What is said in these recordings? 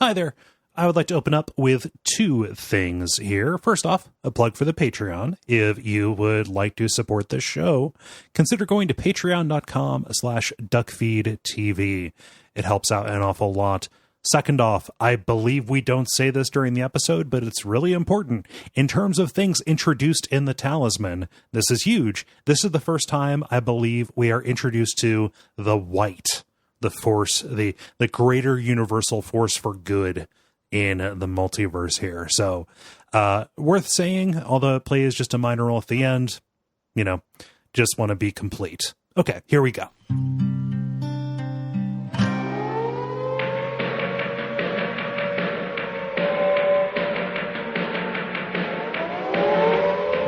Hi there. I would like to open up with two things here. First off, a plug for the Patreon. If you would like to support this show, consider going to patreon.com/Duckfeed.tv. It helps out an awful lot. Second off, I believe we don't say this during the episode, but it's really important. In terms of things introduced in the Talisman, this is huge. This is the first time I believe we are introduced to the white, the force, the greater universal force for good in the multiverse here. So worth saying, although it plays just a minor role at the end, just want to be complete. Okay, here we go.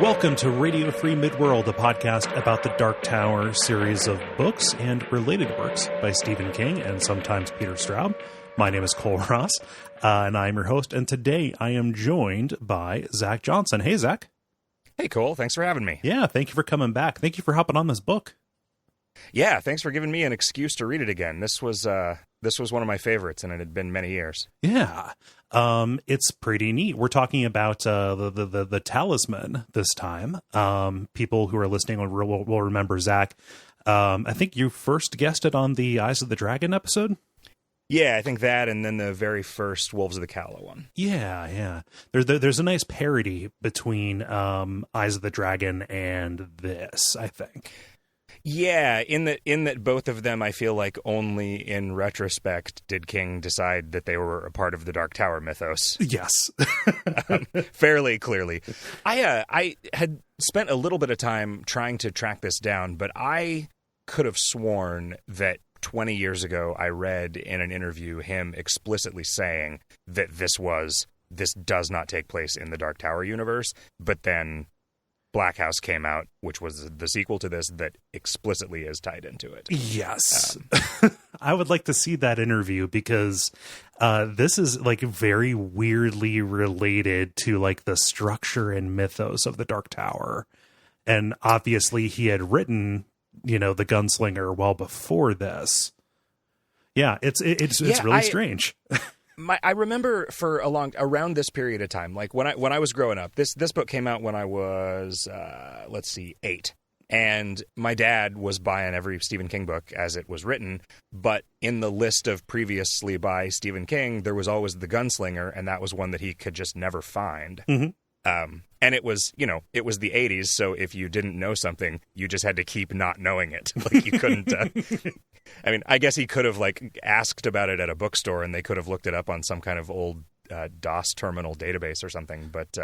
Welcome to Radio Free Midworld, a podcast about the Dark Tower series of books and related works by Stephen King and sometimes Peter Straub. My name is Cole Ross, and I'm your host, and today I am joined by Zack Johnson. Hey, Zack. Hey, Cole. Thanks for having me. Yeah, thank you for coming back. Thank you for hopping on this book. Yeah, thanks for giving me an excuse to read it again. This was one of my favorites, and it had been many years. Yeah, it's pretty neat. We're talking about the Talisman this time. People who are listening will remember Zack. I think you first guessed it on the Eyes of the Dragon episode. Yeah, I think that, and then the very first Wolves of the Calla one. Yeah. There's a nice parody between Eyes of the Dragon and this, I think. Yeah, in that both of them, I feel like only in retrospect did King decide that they were a part of the Dark Tower mythos. Yes. Fairly clearly. I had spent a little bit of time trying to track this down, but I could have sworn that 20 years ago I read in an interview him explicitly saying that this does not take place in the Dark Tower universe, but then Black House came out, which was the sequel to this, that explicitly is tied into it. Yes. I would like to see that interview because this is like very weirdly related to like the structure and mythos of the Dark Tower. And obviously he had written, the Gunslinger well before this. Yeah, it's really strange. I remember for around this period of time, like when I was growing up, this book came out when I was 8, and my dad was buying every Stephen King book as it was written. But in the list of previously by Stephen King, there was always The Gunslinger, and that was one that he could just never find. Mm-hmm. And it was the 80s, so if you didn't know something, you just had to keep not knowing it. Like you couldn't. I mean, I guess he could have like asked about it at a bookstore, and they could have looked it up on some kind of old DOS terminal database or something. But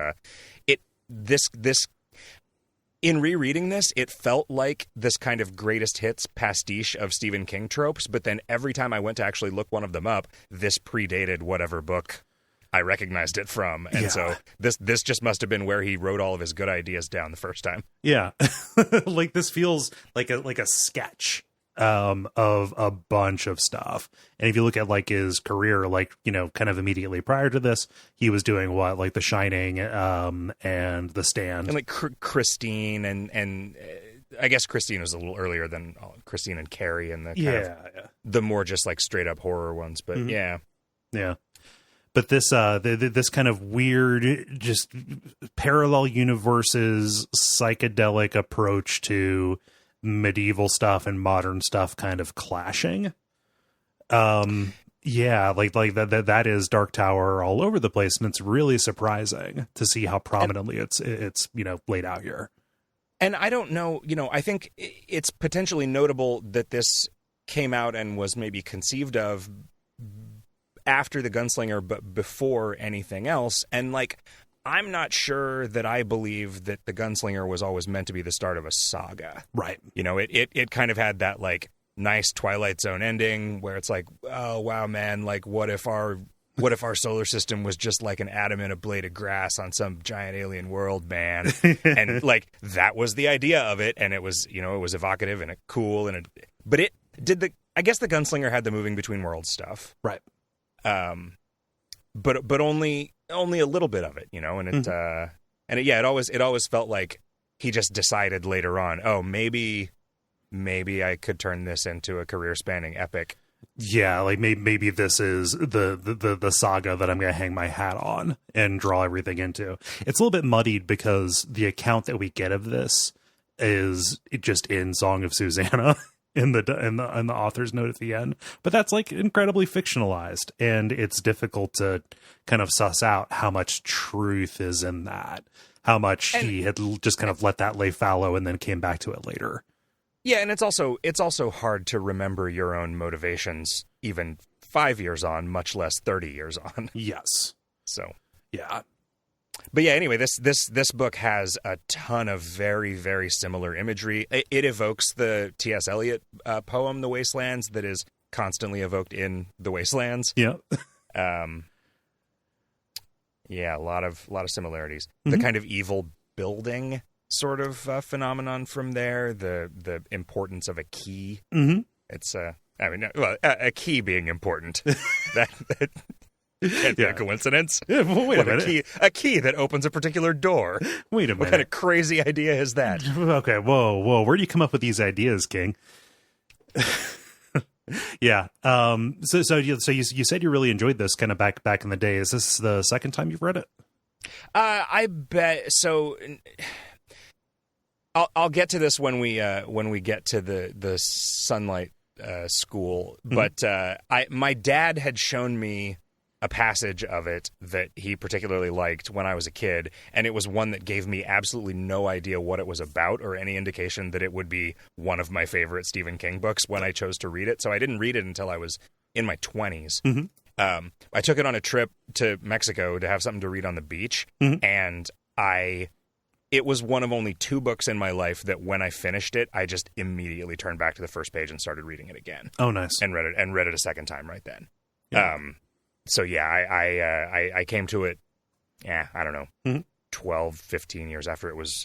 in rereading this, it felt like this kind of greatest hits pastiche of Stephen King tropes. But then every time I went to actually look one of them up, this predated whatever book I recognized it from. And so this just must have been where he wrote all of his good ideas down the first time. Yeah. Like this feels like a sketch of a bunch of stuff. And if you look at like his career, like, kind of immediately prior to this, he was doing what, like The Shining, and The Stand. And like Christine and I guess Christine was a little earlier than Christine and Carrie and the more just like straight up horror ones. But yeah. But this this kind of weird, just parallel universes, psychedelic approach to medieval stuff and modern stuff kind of clashing. Yeah, like that is Dark Tower all over the place, and it's really surprising to see how prominently it's laid out here. And I don't know, I think it's potentially notable that this came out and was maybe conceived of after The Gunslinger, but before anything else. And like, I'm not sure that I believe that The Gunslinger was always meant to be the start of a saga. Right. It kind of had that like nice Twilight Zone ending where it's like, oh wow, man, like what if our solar system was just like an atom in a blade of grass on some giant alien world, man? And like that was the idea of it, and it was, it was evocative and cool, but it did I guess The Gunslinger had the moving between worlds stuff. Right. But only a little bit of it, and it always felt like he just decided later on, oh, maybe I could turn this into a career-spanning epic. Yeah, like maybe this is the saga that I'm going to hang my hat on and draw everything into. It's a little bit muddied because the account that we get of this is just in Song of Susanna in the author's note at the end. But that's like incredibly fictionalized, and it's difficult to kind of suss out how much truth is in that. How much he had just kind of let that lay fallow and then came back to it later. Yeah, and it's also hard to remember your own motivations even 5 years on, much less 30 years on. Yes. So yeah. But yeah, anyway, this book has a ton of very, very similar imagery. It evokes the T.S. Eliot poem, The Wastelands, that is constantly evoked in The Wastelands. Yeah. Yeah, a lot of similarities. Mm-hmm. The kind of evil building sort of phenomenon from there, the importance of a key. Mm-hmm. It's a key being important. that can't be a coincidence. Yeah, well, wait a minute. A key that opens a particular door. Wait a minute. What kind of crazy idea is that? Okay, whoa. Where do you come up with these ideas, King? Yeah. So you said you really enjoyed this kind of back in the day. Is this the second time you've read it? I bet so. I'll get to this when we get to the Sunlight School. But my dad had shown me a passage of it that he particularly liked when I was a kid, and it was one that gave me absolutely no idea what it was about or any indication that it would be one of my favorite Stephen King books when I chose to read it. So I didn't read it until I was in my 20s. Mm-hmm. I took it on a trip to Mexico to have something to read on the beach, and it was one of only 2 books in my life that when I finished it, I just immediately turned back to the first page and started reading it again. Oh, nice. And read it a second time right then. Yeah. So yeah, I came to it, I don't know, 12, 15 years after it was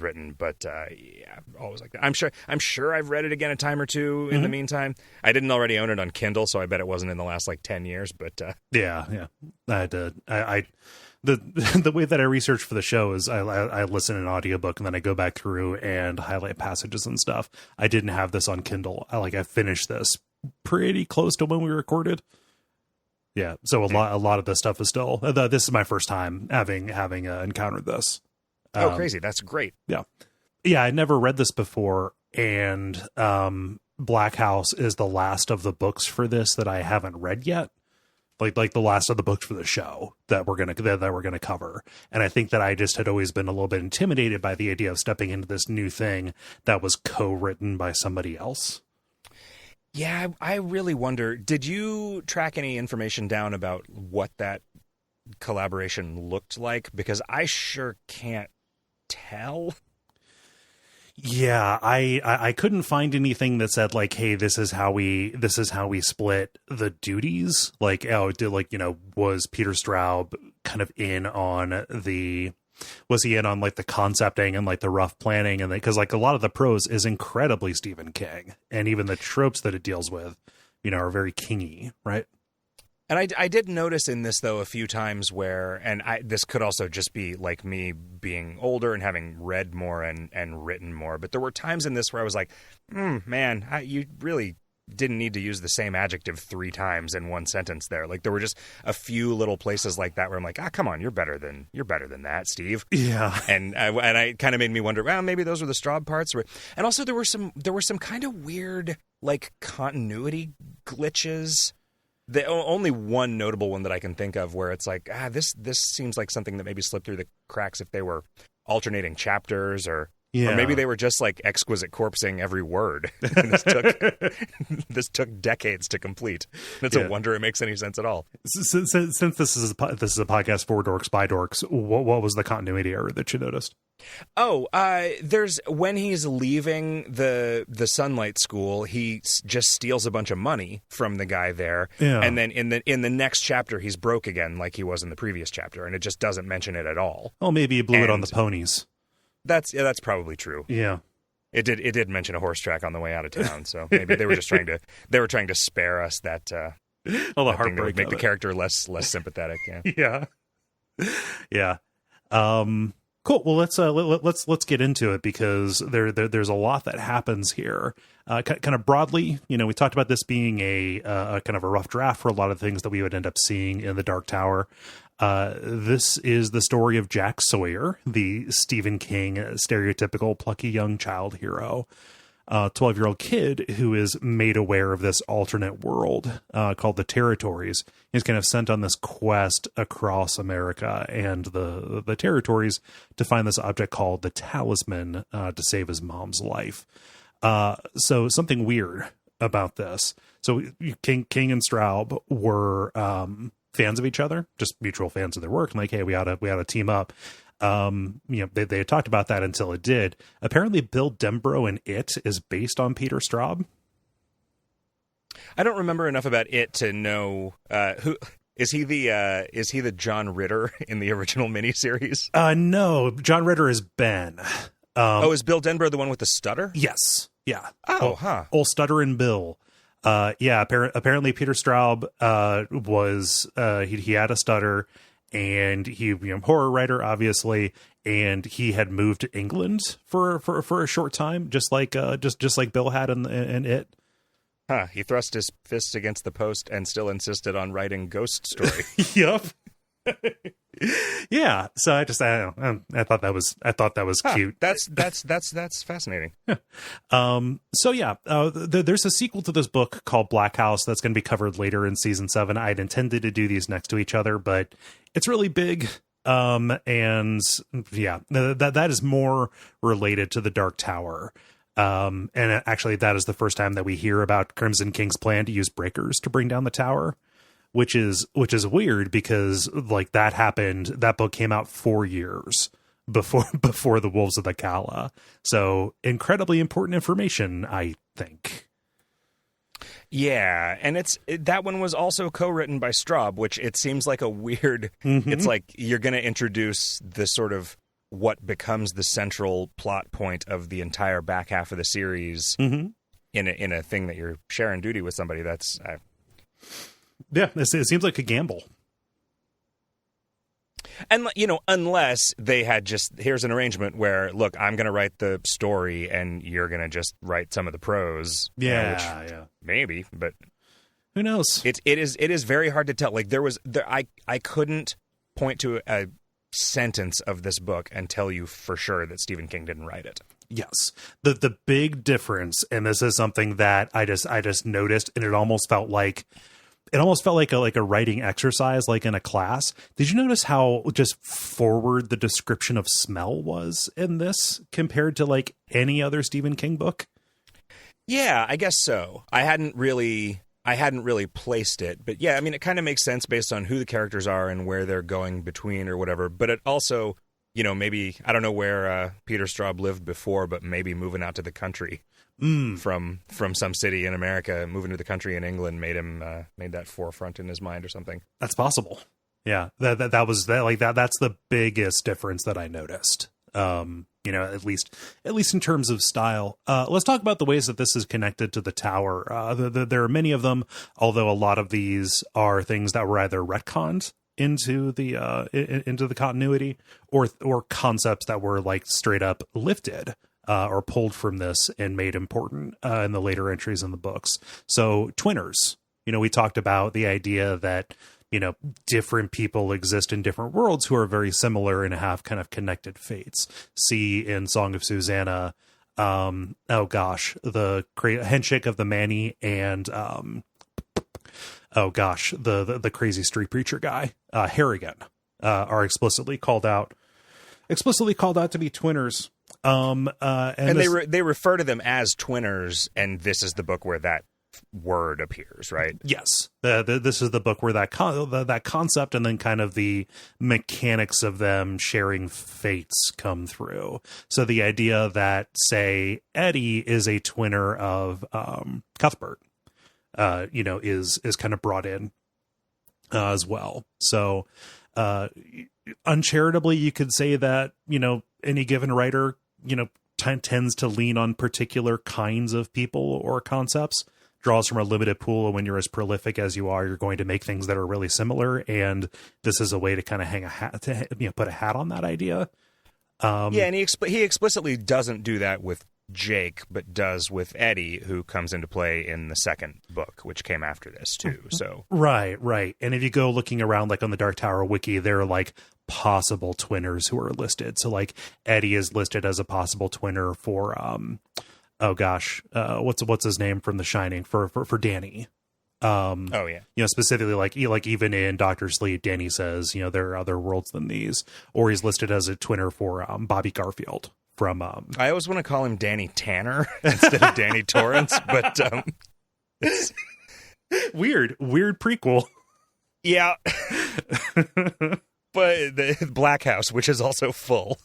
written, but yeah, always like that. I'm sure I've read it again a time or two in the meantime. I didn't already own it on Kindle, so I bet it wasn't in the last like 10 years, but yeah. I did. The way that I research for the show is I listen to an audiobook and then I go back through and highlight passages and stuff. I didn't have this on Kindle. I finished this pretty close to when we recorded. Yeah, so a lot of this stuff is still. This is my first time having encountered this. Crazy! That's great. Yeah, I'd never read this before, and Black House is the last of the books for this that I haven't read yet. Like the last of the books for the show that we're gonna cover, and I think that I just had always been a little bit intimidated by the idea of stepping into this new thing that was co-written by somebody else. Yeah, I really wonder, did you track any information down about what that collaboration looked like? Because I sure can't tell. Yeah, I couldn't find anything that said like, hey, this is how we split the duties. Like, was Peter Straub kind of in on like the concepting and like the rough planning, and because like a lot of the prose is incredibly Stephen King, and even the tropes that it deals with, are very Kingy, right? And I did notice in this though a few times where, and this could also just be like me being older and having read more and written more, but there were times in this where I was like, man, you really didn't need to use the same adjective 3 times in one sentence there. Like there were just a few little places like that where I'm like, come on, you're better than that, Steve. Yeah. And I kind of made me wonder, well, maybe those were the Straub parts. And also there were some kind of weird like continuity glitches. The only one notable one that I can think of where it's like, this seems like something that maybe slipped through the cracks if they were alternating chapters or maybe they were just like exquisite corpsing every word. This took decades to complete. It's a wonder it makes any sense at all. Since this is a podcast for dorks by dorks, what was the continuity error that you noticed? There's when he's leaving the Sunlight School, he just steals a bunch of money from the guy there, and then in the next chapter he's broke again, like he was in the previous chapter, and it just doesn't mention it at all. Oh, maybe he blew it on the ponies. That's probably true. Yeah, it did mention a horse track on the way out of town, so maybe they were just trying to spare us that all the that thing that would heartbreak make the it. character less sympathetic. Yeah. Yeah. Cool. Well, let's get into it, because there's a lot that happens here. Kind of broadly, we talked about this being a kind of a rough draft for a lot of things that we would end up seeing in the Dark Tower. This is the story of Jack Sawyer, the Stephen King stereotypical plucky young child hero. 12-year-old kid who is made aware of this alternate world called the Territories. He's kind of sent on this quest across America and the Territories to find this object called the Talisman to save his mom's life. So something weird about this. So King and Straub were fans of each other, just mutual fans of their work, and like, hey, we ought to team up. They had talked about that until it did. Apparently Bill Denbrough in It is based on Peter Straub. I don't remember enough about It to know who is he the John Ritter in the original miniseries? No, John Ritter is Ben. Is Bill Denbrough the one with the stutter? Yes. Yeah. Oh, Old Stutterin' Bill. Apparently Peter Straub was he had a stutter, and he horror writer, obviously, and he had moved to England for a short time, just like Bill had in It. Huh. He thrust his fists against the post and still insisted on writing Ghost Story. Yep. Yeah. So I thought that was cute. That's fascinating. There's a sequel to this book called Black House that's going to be covered later in season 7. I'd intended to do these next to each other, but it's really big. That is more related to the Dark Tower. And actually that is the first time that we hear about Crimson King's plan to use breakers to bring down the tower. Which is weird, because like that book came out 4 years before the Wolves of the Calla. So incredibly important information, I think. Yeah, and that one was also co-written by Straub, which it seems like a weird. Mm-hmm. It's like you're going to introduce the sort of what becomes the central plot point of the entire back half of the series in a thing that you're sharing duty with somebody. That's. Yeah, it seems like a gamble. And, unless they had here's an arrangement where, look, I'm going to write the story and you're going to just write some of the prose. Yeah. Maybe, but who knows? It is very hard to tell. Like I couldn't point to a sentence of this book and tell you for sure that Stephen King didn't write it. Yes. The big difference, and this is something that I just noticed, and it almost felt like a writing exercise, like in a class. Did you notice how just forward the description of smell was in this compared to like any other Stephen King book? Yeah, I guess so. I hadn't really placed it, but yeah, I mean, it kind of makes sense based on who the characters are and where they're going between or whatever. But it also, maybe, I don't know where Peter Straub lived before, but maybe moving out to the country. From some city in America, moving to the country in England made that forefront in his mind or something. That's possible. Yeah, that's the biggest difference that I noticed. At least in terms of style. Let's talk about the ways that this is connected to the tower. There are many of them, although a lot of these are things that were either retconned into the continuity or concepts that were like straight up lifted. Or pulled from this and made important in the later entries in the books. So Twinners, we talked about the idea that, different people exist in different worlds who are very similar and have kind of connected fates. See in Song of Susanna, the handshake of the Manny and, the crazy street preacher guy, Harrigan, are explicitly called out to be Twinners. And they refer to them as Twinners, and this is the book where that word appears, right? Yes. This is the book where that concept and then kind of the mechanics of them sharing fates come through. So the idea that, say, Eddie is a twinner of Cuthbert, is kind of brought in as well. So uncharitably, you could say that, any given writer, tends to lean on particular kinds of people or concepts, draws from a limited pool. And when you're as prolific as you are, you're going to make things that are really similar. And this is a way to kind of hang a hat, put a hat on that idea. Yeah, and he explicitly doesn't do that with Jake, but does with Eddie, who comes into play in the second book, which came after this too. So right. And if you go looking around, like on the Dark Tower wiki, there are like possible twinners who are listed. So like Eddie is listed as a possible twinner for what's his name from The Shining for Danny. Specifically like even in Doctor Sleep, Danny says, there are other worlds than these, or he's listed as a twinner for Bobby Garfield from I always want to call him Danny Tanner instead of Danny Torrance, but it's weird prequel. Yeah. But the Black House, which is also full.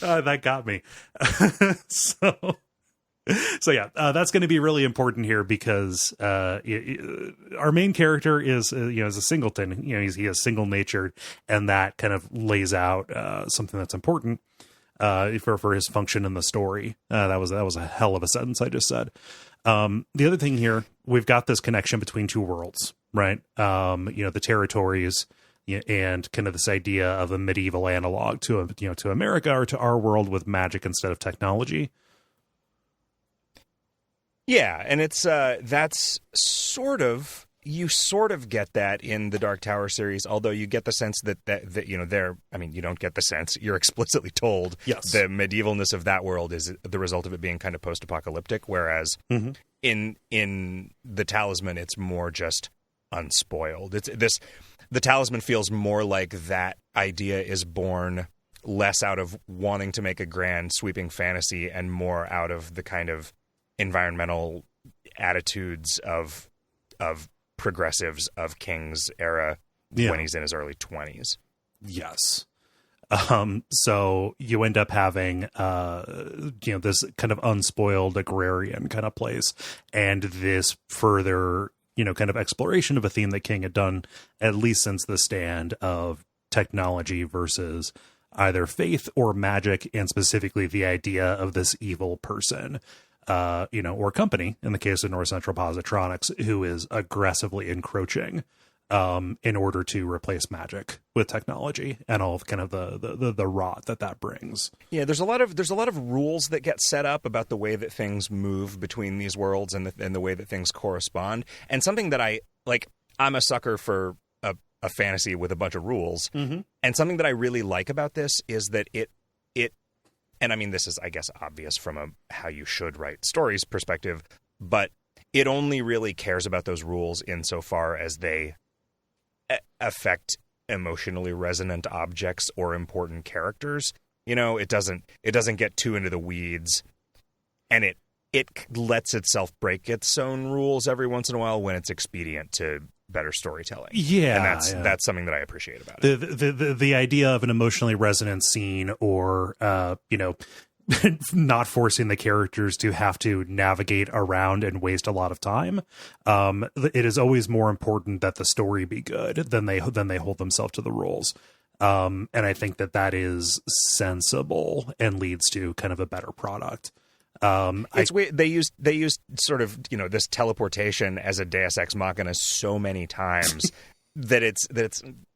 That got me. So yeah, that's going to be really important here because our main character is is a singleton. He is single natured, and that kind of lays out something that's important for his function in the story. That was a hell of a sentence I just said. The other thing here, we've got this connection between two worlds, right? The territories. And kind of this idea of a medieval analog to America or to our world with magic instead of technology. Yeah, and it's that's you sort of get that in the Dark Tower series, although you get the sense that you don't get the sense, you're explicitly told yes. The medievalness of that world is the result of it being kind of post-apocalyptic, whereas in the Talisman it's more just unspoiled. The Talisman feels more like that idea is born less out of wanting to make a grand sweeping fantasy and more out of the kind of environmental attitudes of progressives of King's era when he's in his early 20s. Yes. So you end up having this kind of unspoiled agrarian kind of place, and this further kind of exploration of a theme that King had done at least since The Stand, of technology versus either faith or magic, and specifically the idea of this evil person, or company, in the case of North Central Positronics, who is aggressively encroaching in order to replace magic with technology and all of kind of the rot that brings. Yeah, there's a lot of rules that get set up about the way that things move between these worlds and the way that things correspond. And something that I'm a sucker for a fantasy with a bunch of rules. Mm-hmm. And something that I really like about this is that it and I mean, this is, I guess, obvious from a how you should write stories perspective, but it only really cares about those rules insofar as they affect emotionally resonant objects or important characters. It doesn't get too into the weeds, and it lets itself break its own rules every once in a while when it's expedient to better storytelling. Yeah, and that's something that I appreciate about it. The idea of an emotionally resonant scene, or not forcing the characters to have to navigate around and waste a lot of time. It is always more important that the story be good than they hold themselves to the rules. And I think that is sensible and leads to kind of a better product. It's weird. They used sort of this teleportation as a Deus Ex Machina so many times that it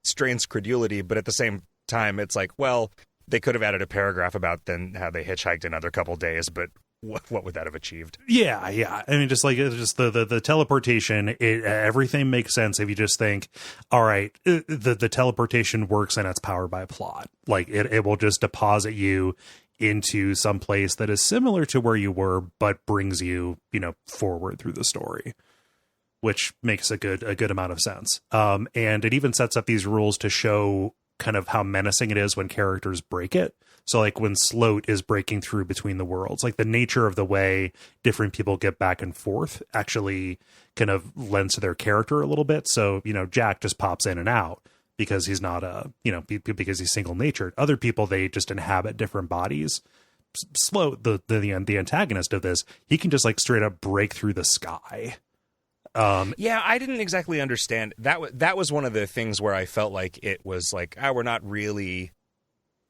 strains credulity, but at the same time it's like, well, they could have added a paragraph about then how they hitchhiked another couple days, but what would that have achieved? Yeah. I mean, just the teleportation, everything makes sense if you just think, all right, the teleportation works and it's powered by plot. Like it will just deposit you into some place that is similar to where you were, but brings you, forward through the story, which makes a good amount of sense. And it even sets up these rules to show kind of how menacing it is when characters break it. So like when Sloat is breaking through between the worlds, like the nature of the way different people get back and forth actually kind of lends to their character a little bit. So, Jack just pops in and out because he's not because he's single natured. Other people, they just inhabit different bodies. Sloat, the antagonist of this, he can just like straight up break through the sky. Yeah, I didn't exactly understand that was one of the things where I felt like it was like, we're not really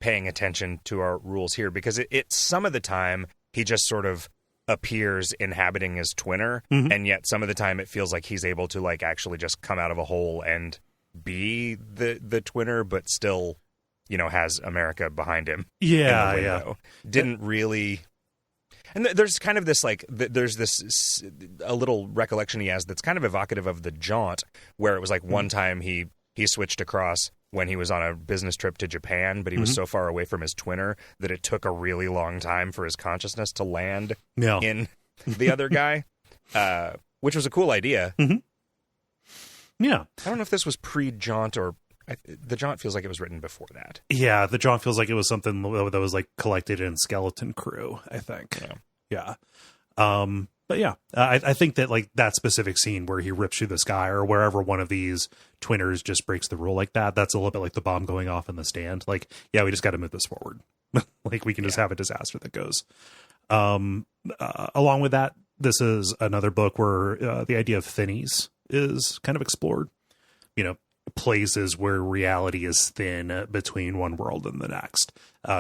paying attention to our rules here, because it some of the time he just sort of appears inhabiting his twinner, and yet some of the time it feels like he's able to like actually just come out of a hole and be the twinner, but still, has America behind him. Yeah, in the window. Didn't really. And there's kind of this there's this a little recollection he has that's kind of evocative of the Jaunt, where it was like one time he switched across when he was on a business trip to Japan, but he was so far away from his twinner that it took a really long time for his consciousness to land in the other guy, which was a cool idea. Yeah. I don't know if this was pre-Jaunt or the Jaunt feels like it was written before that. Yeah, the Jaunt feels like it was something that was like collected in Skeleton Crew, I think. Yeah. But yeah, I think that like that specific scene where he rips through the sky or wherever one of these twinners just breaks the rule like that, that's a little bit like the bomb going off in the stand. Like, yeah, we just got to move this forward. Like we can just have a disaster that goes. Along with that, this is another book where the idea of thinnies is kind of explored. Places where reality is thin between one world and the next,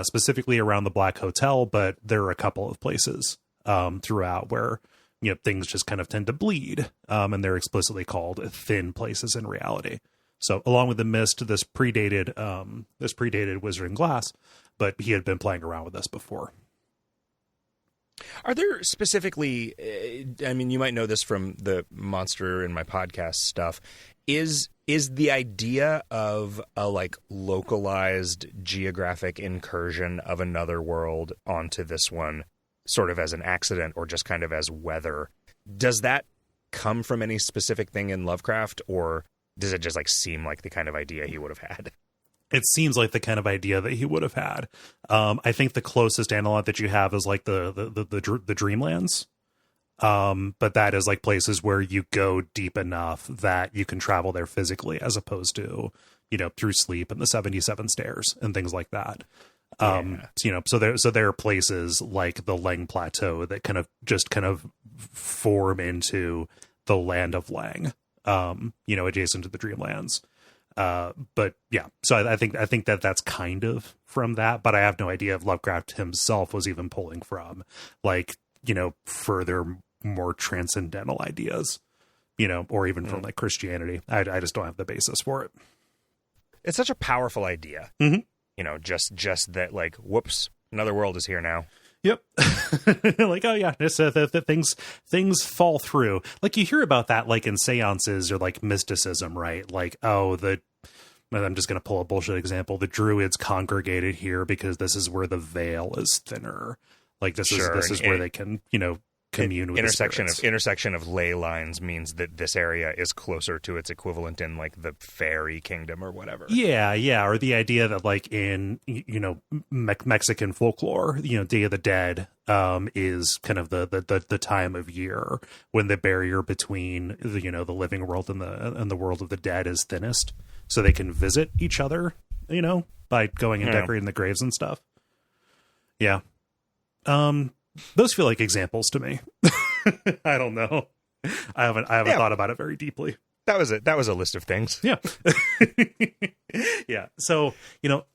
specifically around the Black Hotel, but there are a couple of places throughout where things just kind of tend to bleed, and they're explicitly called thin places in reality. So along with the Mist, this predated Wizard and Glass, but he had been playing around with this before. Are there specifically, you might know this from the Monster in My Podcast stuff, is the idea of a like localized geographic incursion of another world onto this one sort of as an accident or just kind of as weather, does that come from any specific thing in Lovecraft, or does it just like seem like the kind of idea he would have had? It seems like the kind of idea that he would have had. I think the closest analog that you have is like the Dreamlands. But that is like places where you go deep enough that you can travel there physically, as opposed to, through sleep and the 77 stairs and things like that. So there are places like the Lang Plateau that kind of form into the land of Lang, adjacent to the Dreamlands. But yeah, so I think that that's kind of from that, but I have no idea if Lovecraft himself was even pulling from like, further, more transcendental ideas, or even from like Christianity. I just don't have the basis for it. It's such a powerful idea. Just that like, whoops, another world is here now. Yep. Like, oh yeah, this, things fall through. Like you hear about that like in seances or like mysticism, right? Like, oh, I'm just going to pull a bullshit example. The Druids congregated here because this is where the veil is thinner. Like this is where they can, commune with intersection of ley lines means that this area is closer to its equivalent in like the fairy kingdom or whatever. Yeah. Or the idea that like in, Mexican folklore, Day of the Dead is kind of the time of year when the barrier between the living world and the world of the dead is thinnest. So they can visit each other, by going and decorating the graves and stuff. Yeah. Those feel like examples to me. I don't know. I haven't thought about it very deeply. That was a list of things. Yeah. Yeah. So,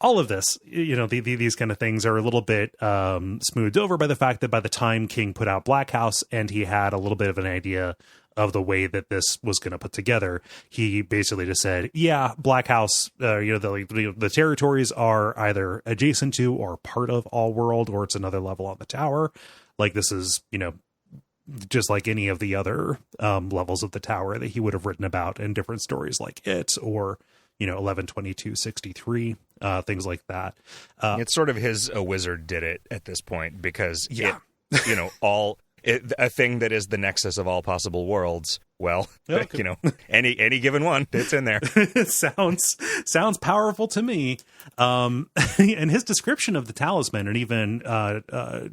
all of this, these kind of things are a little bit smoothed over by the fact that by the time King put out Black House and he had a little bit of an idea of the way that this was going to put together, he basically just said, yeah, Black House, the territories are either adjacent to or part of All World, or it's another level on the tower. Like this is, just like any of the other levels of the tower that he would have written about in different stories like It or, 11/22/63, things like that. It's sort of a wizard did it at this point because a thing that is the nexus of all possible worlds. Well, any given one, it's in there. It sounds powerful to me. And his description of the talisman and even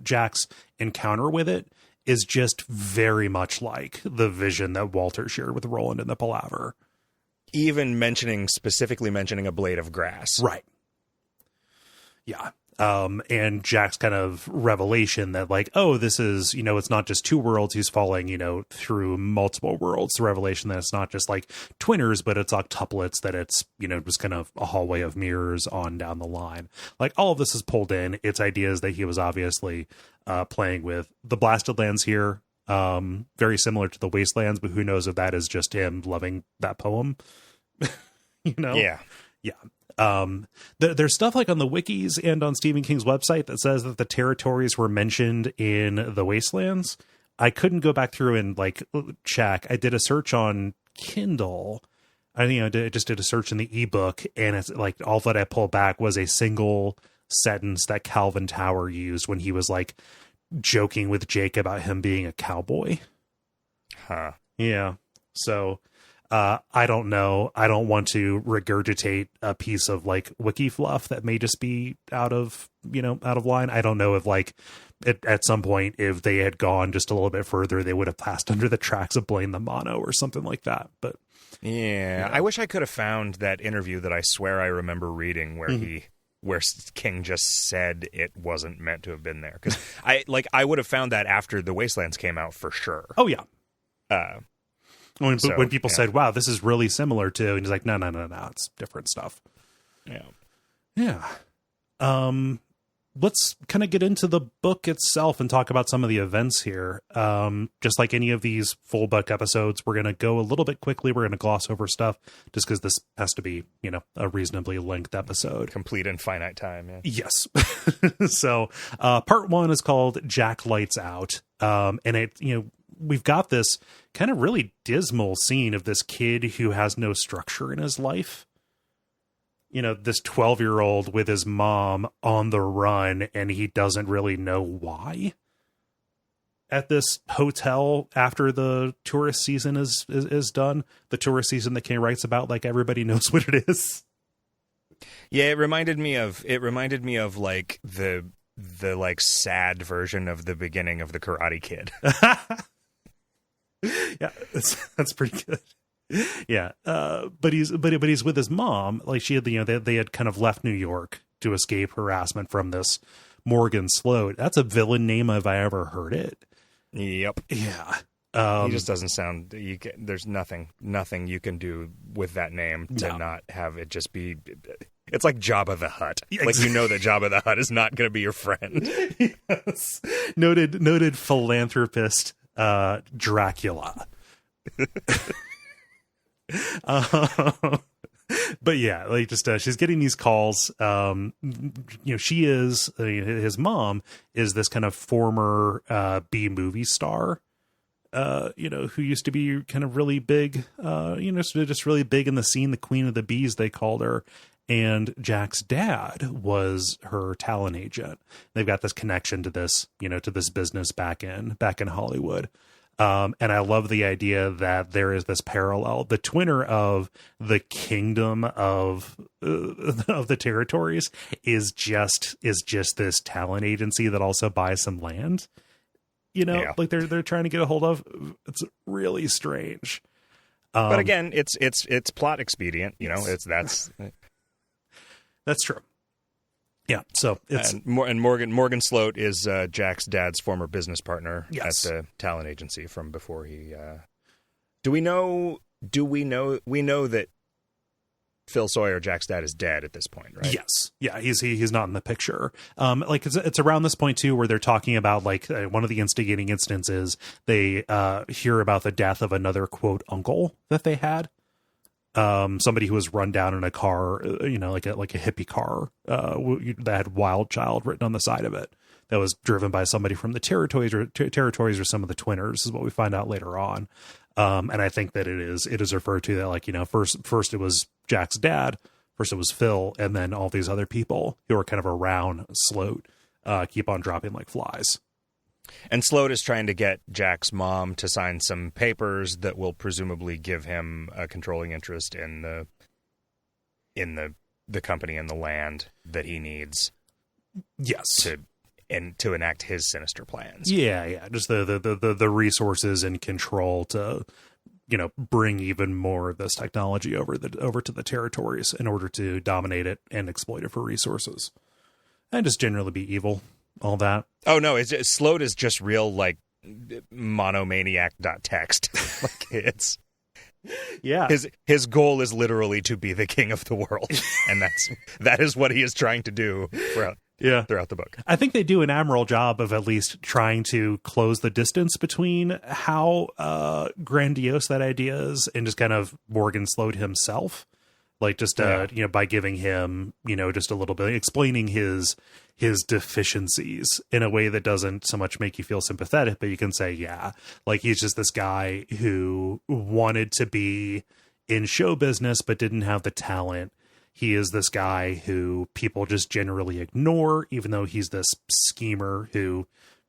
Jack's encounter with it is just very much like the vision that Walter shared with Roland in the Palaver. Even specifically mentioning a blade of grass. Right. Yeah. And Jack's kind of revelation that like, oh, this is, it's not just two worlds. He's falling, through multiple worlds. The revelation that it's not just like twinners, but it's octuplets, that it's, just kind of a hallway of mirrors on down the line. Like all of this is pulled in. It's ideas that he was obviously playing with. The Blasted Lands here, very similar to the Wastelands, but who knows if that is just him loving that poem. you know? Yeah. There's stuff like on the wikis and on Stephen King's website that says that the territories were mentioned in the Wastelands. I couldn't go back through and like check. I did a search on Kindle. I just did a search in the ebook, and it's like all that I pulled back was a single sentence that Calvin Tower used when he was like joking with Jake about him being a cowboy. Huh. Yeah. So I don't know. I don't want to regurgitate a piece of like wiki fluff that may just be out of line. I don't know if like at some point, if they had gone just a little bit further, they would have passed under the tracks of Blame the Mono or something like that. But yeah, I wish I could have found that interview that I swear I remember reading where King just said it wasn't meant to have been there. Because I would have found that after The Wastelands came out for sure. Oh yeah. When people said, "Wow, this is really similar to," and he's like, "No, it's different stuff." Yeah. Let's kind of get into the book itself and talk about some of the events here. Just like any of these full book episodes, we're going to go a little bit quickly. We're going to gloss over stuff just because this has to be, a reasonably length episode. Complete in finite time. Yeah. Yes. So part 1 is called Jack Lights Out. And it, we've got this kind of really dismal scene of this kid who has no structure in his life. This 12-year-old with his mom on the run, and he doesn't really know why. At this hotel after the tourist season is done, the tourist season that King writes about, like everybody knows what it is. Yeah, it reminded me of like the like sad version of the beginning of the Karate Kid. Yeah, that's pretty good. Yeah, but he's with his mom. Like she had, they had kind of left New York to escape harassment from this Morgan Sloat. That's a villain name if I ever heard it. Yep. Yeah. He just doesn't sound. There's nothing you can do with that name to not have it just be. It's like Jabba the Hutt. Yeah, like that Jabba the Hutt is not going to be your friend. Yes. Noted philanthropist Dracula. But yeah, like just she's getting these calls. She is his mom is this kind of former B movie star, who used to be kind of really big, just really big in the scene, the Queen of the Bees they called her. And Jack's dad was her talent agent. They've got this connection to this, to this business back in Hollywood. And I love the idea that there is this parallel. The twinner of the kingdom of the territories is just this talent agency that also buys some land. Like they're trying to get a hold of. It's really strange. But again, it's plot expedient. That's true. Yeah, so it's Morgan Sloat is Jack's dad's former business partner at the talent agency from before he. We know that Phil Sawyer, Jack's dad, is dead at this point, right? Yes, yeah, he's not in the picture. Like it's around this point too where they're talking about like one of the instigating instances. They hear about the death of another quote uncle that they had. Somebody who was run down in a car, like a hippie car, that had Wild Child written on the side of it. That was driven by somebody from the territories or some of the twinners is what we find out later on. And I think that it is referred to that like, first it was Jack's dad, first it was Phil, and then all these other people who are kind of around Sloat, keep on dropping like flies. And Sloat is trying to get Jack's mom to sign some papers that will presumably give him a controlling interest in the company and the land that he needs. Yes. To enact his sinister plans. Yeah. Just the resources and control to, bring even more of this technology over to the territories in order to dominate it and exploit it for resources. And just generally be evil. All that. Oh no, Sloat is just real like monomaniac.txt. Like it's his goal is literally to be the king of the world, and that is what he is trying to do throughout the book. I think they do an admirable job of at least trying to close the distance between how grandiose that idea is and just kind of Morgan Sloat himself. like just by giving him, just a little bit, explaining his deficiencies in a way that doesn't so much make you feel sympathetic, but you can say, yeah, like he's just this guy who wanted to be in show business but didn't have the talent. He is this guy who people just generally ignore, even though he's this schemer who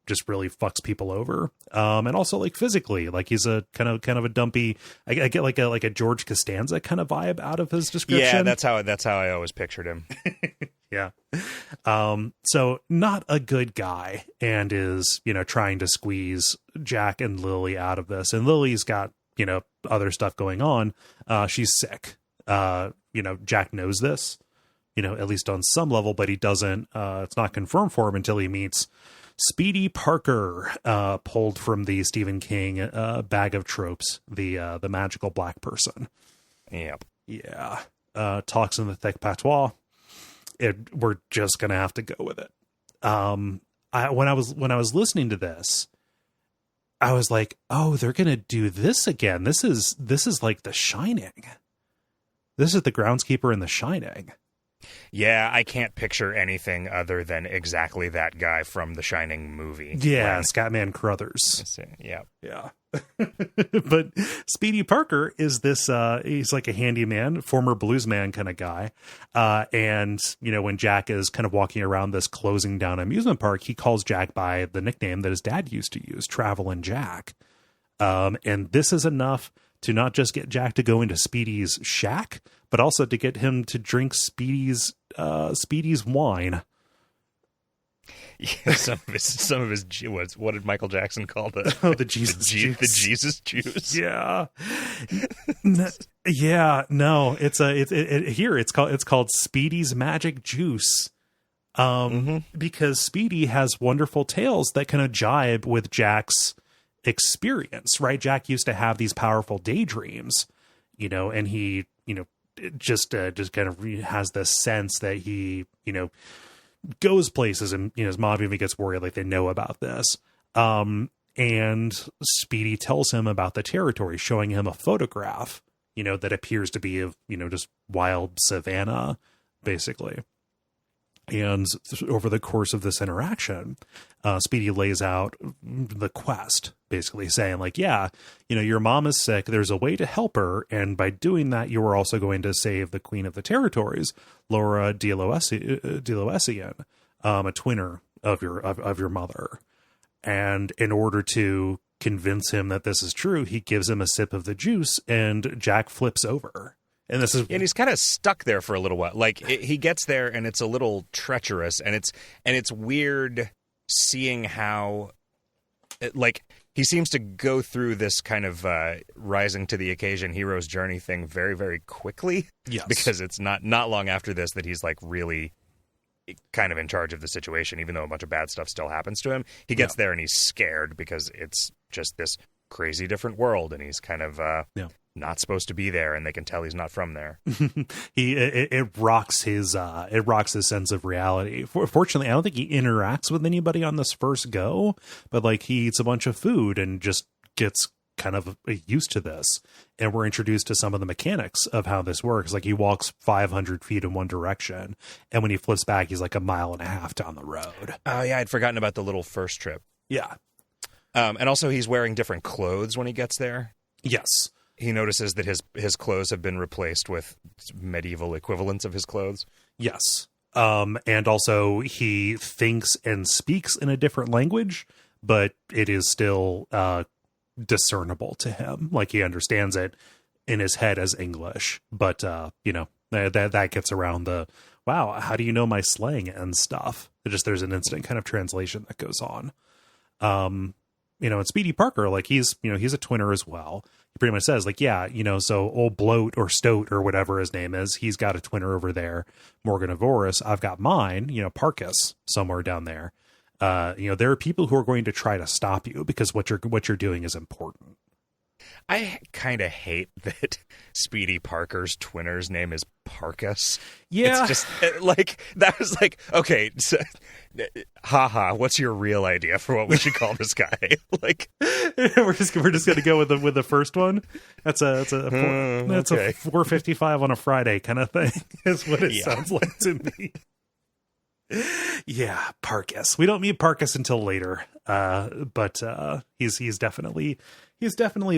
just really fucks people over. And also like physically, like he's a kind of a dumpy, I get like a George Costanza kind of vibe out of his description. Yeah, that's how I always pictured him. Yeah. So not a good guy, and is, trying to squeeze Jack and Lily out of this. And Lily's got, other stuff going on. She's sick. Jack knows this, at least on some level, but he doesn't, it's not confirmed for him until he meets Speedy Parker, pulled from the Stephen King bag of tropes, the magical black person. Yep. Yeah. Talks in the thick patois. We're just gonna have to go with it. When I was listening to this, I was like, oh, they're gonna do this again. This is like The Shining. This is the groundskeeper in The Shining. Yeah, I can't picture anything other than exactly that guy from the Shining movie. Yeah, Scatman Crothers. Yeah. Yeah. But Speedy Parker is this, he's like a handyman, former bluesman kind of guy. And, when Jack is kind of walking around this closing down amusement park, he calls Jack by the nickname that his dad used to use, Travelin' Jack. And this is enough to not just get Jack to go into Speedy's shack, but also to get him to drink Speedy's wine. Yeah, some of his what did Michael Jackson call the Jesus juice. The Jesus juice. Yeah. No, it's called Speedy's Magic Juice. Because Speedy has wonderful tales that kind of jibe with Jack's experience, right? Jack used to have these powerful daydreams, and he, just kind of has this sense that he, goes places, and his mom even gets worried, like they know about this. And Speedy tells him about the territory, showing him a photograph, that appears to be of, just wild savanna, basically. And over the course of this interaction, Speedy lays out the quest, basically saying like, yeah, your mom is sick. There's a way to help her. And by doing that, you are also going to save the Queen of the Territories, Laura Deloesian, a twinner of your mother. And in order to convince him that this is true, he gives him a sip of the juice, and Jack flips over. And he's kind of stuck there for a little while. Like he gets there, and it's a little treacherous, and it's weird seeing how, like, he seems to go through this kind of rising to the occasion hero's journey thing very, very quickly. Yes, because it's not long after this that he's like really kind of in charge of the situation, even though a bunch of bad stuff still happens to him. He gets there and he's scared because it's just this crazy different world, and he's kind of not supposed to be there, and they can tell he's not from there. It rocks his sense of reality. Fortunately, I don't think he interacts with anybody on this first go, but like he eats a bunch of food and just gets kind of used to this. And we're introduced to some of the mechanics of how this works. Like he walks 500 feet in one direction, and when he flips back, he's like a mile and a half down the road. Oh yeah, I'd forgotten about the little first trip. Yeah. And also he's wearing different clothes when he gets there. Yes. He notices that his clothes have been replaced with medieval equivalents of his clothes. Yes. And also he thinks and speaks in a different language, but it is still discernible to him. Like he understands it in his head as English, but that gets around the, wow, how do you know my slang and stuff? There's an instant kind of translation that goes on. And Speedy Parker, like he's a twinner as well. He pretty much says like, yeah, so old Bloat or Stoat or whatever his name is, he's got a twinner over there, Morganavorus. I've got mine, Parkus, somewhere down there. There are people who are going to try to stop you because what you're doing is important. I kind of hate that Speedy Parker's twinner's name is Parkas. Yeah. It's just like, that was like, okay, so, haha, what's your real idea for what we should call this guy? Like, we're just gonna go with the first one. That's a 4:55 on a Friday kind of thing. Is what it sounds like to me. Yeah, Parkas. We don't meet Parkas until later, but he's definitely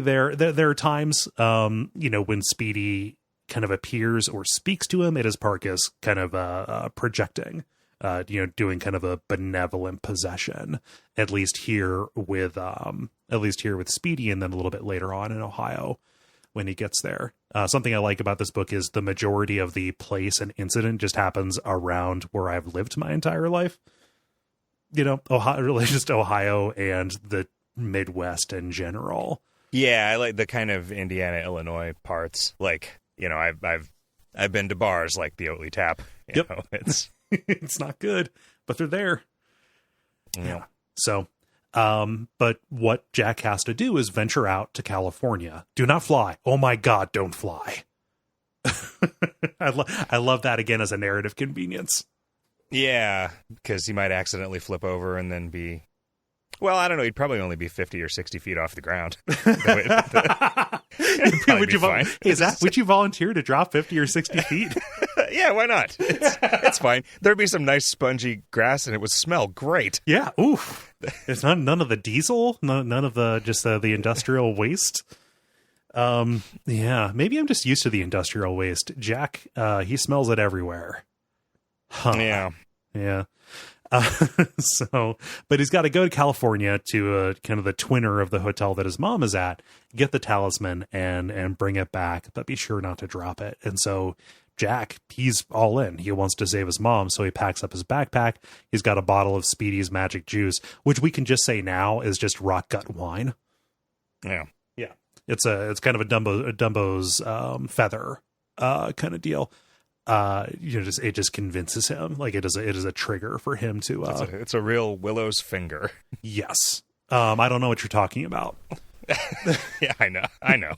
there. There are times, when Speedy kind of appears or speaks to him, it is Parkas kind of projecting, doing kind of a benevolent possession. At least here with Speedy, and then a little bit later on in Ohio when he gets there. Something I like about this book is the majority of the place and incident just happens around where I've lived my entire life. Ohio, really just Ohio and the Midwest in general. Yeah, I like the kind of Indiana, Illinois parts. Like, I've been to bars like the Oatly Tap. You know, it's it's not good, but they're there. Yeah. So, but what Jack has to do is venture out to California. Do not fly. Oh my God, don't fly. I love that again as a narrative convenience. Yeah, because he might accidentally flip over and then be... Well, I don't know. He'd probably only be 50 or 60 feet off the ground. Hey, Zach, would you volunteer to drop 50 or 60 feet? Yeah, why not? It's fine. There'd be some nice spongy grass and it would smell great. Yeah. Oof. It's none of the diesel, none of the just the industrial waste. Yeah, maybe I'm just used to the industrial waste. Jack, he smells it everywhere. Huh. Yeah. But he's got to go to California to kind of the twinner of the hotel that his mom is at, get the talisman and bring it back, but be sure not to drop it. And so Jack, he's all in. He wants to save his mom, so he packs up his backpack. He's got a bottle of Speedy's magic juice, which we can just say now is just rot gut wine. Yeah. It's kind of a Dumbo's feather kind of deal. It just convinces him, like it is a trigger for him to it's a real Willow's finger. Yes. I don't know what you're talking about. Yeah, I know.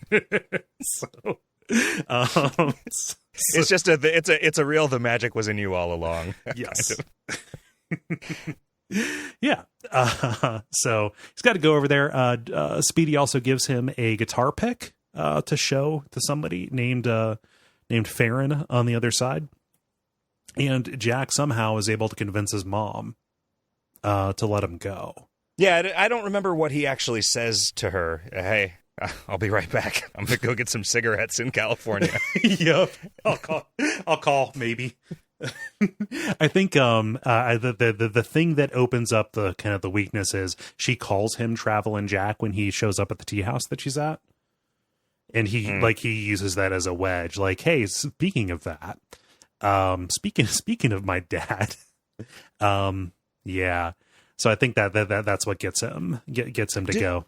So it's just it's a real the magic was in you all along. Yes. Yeah. So he's got to go over there. Speedy also gives him a guitar pick to show to somebody named Farron on the other side. And Jack somehow is able to convince his mom to let him go. Yeah, I don't remember what he actually says to her. Hey, I'll be right back. I'm going to go get some cigarettes in California. Yep. I'll call maybe. I think the thing that opens up the kind of the weakness is she calls him Travelin' Jack when he shows up at the tea house that she's at. And he uses that as a wedge. Like, hey, speaking of that, speaking of my dad, yeah. So I think that's what gets him to go.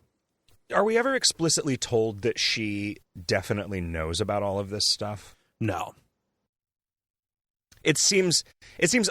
Are we ever explicitly told that she definitely knows about all of this stuff? No. It seems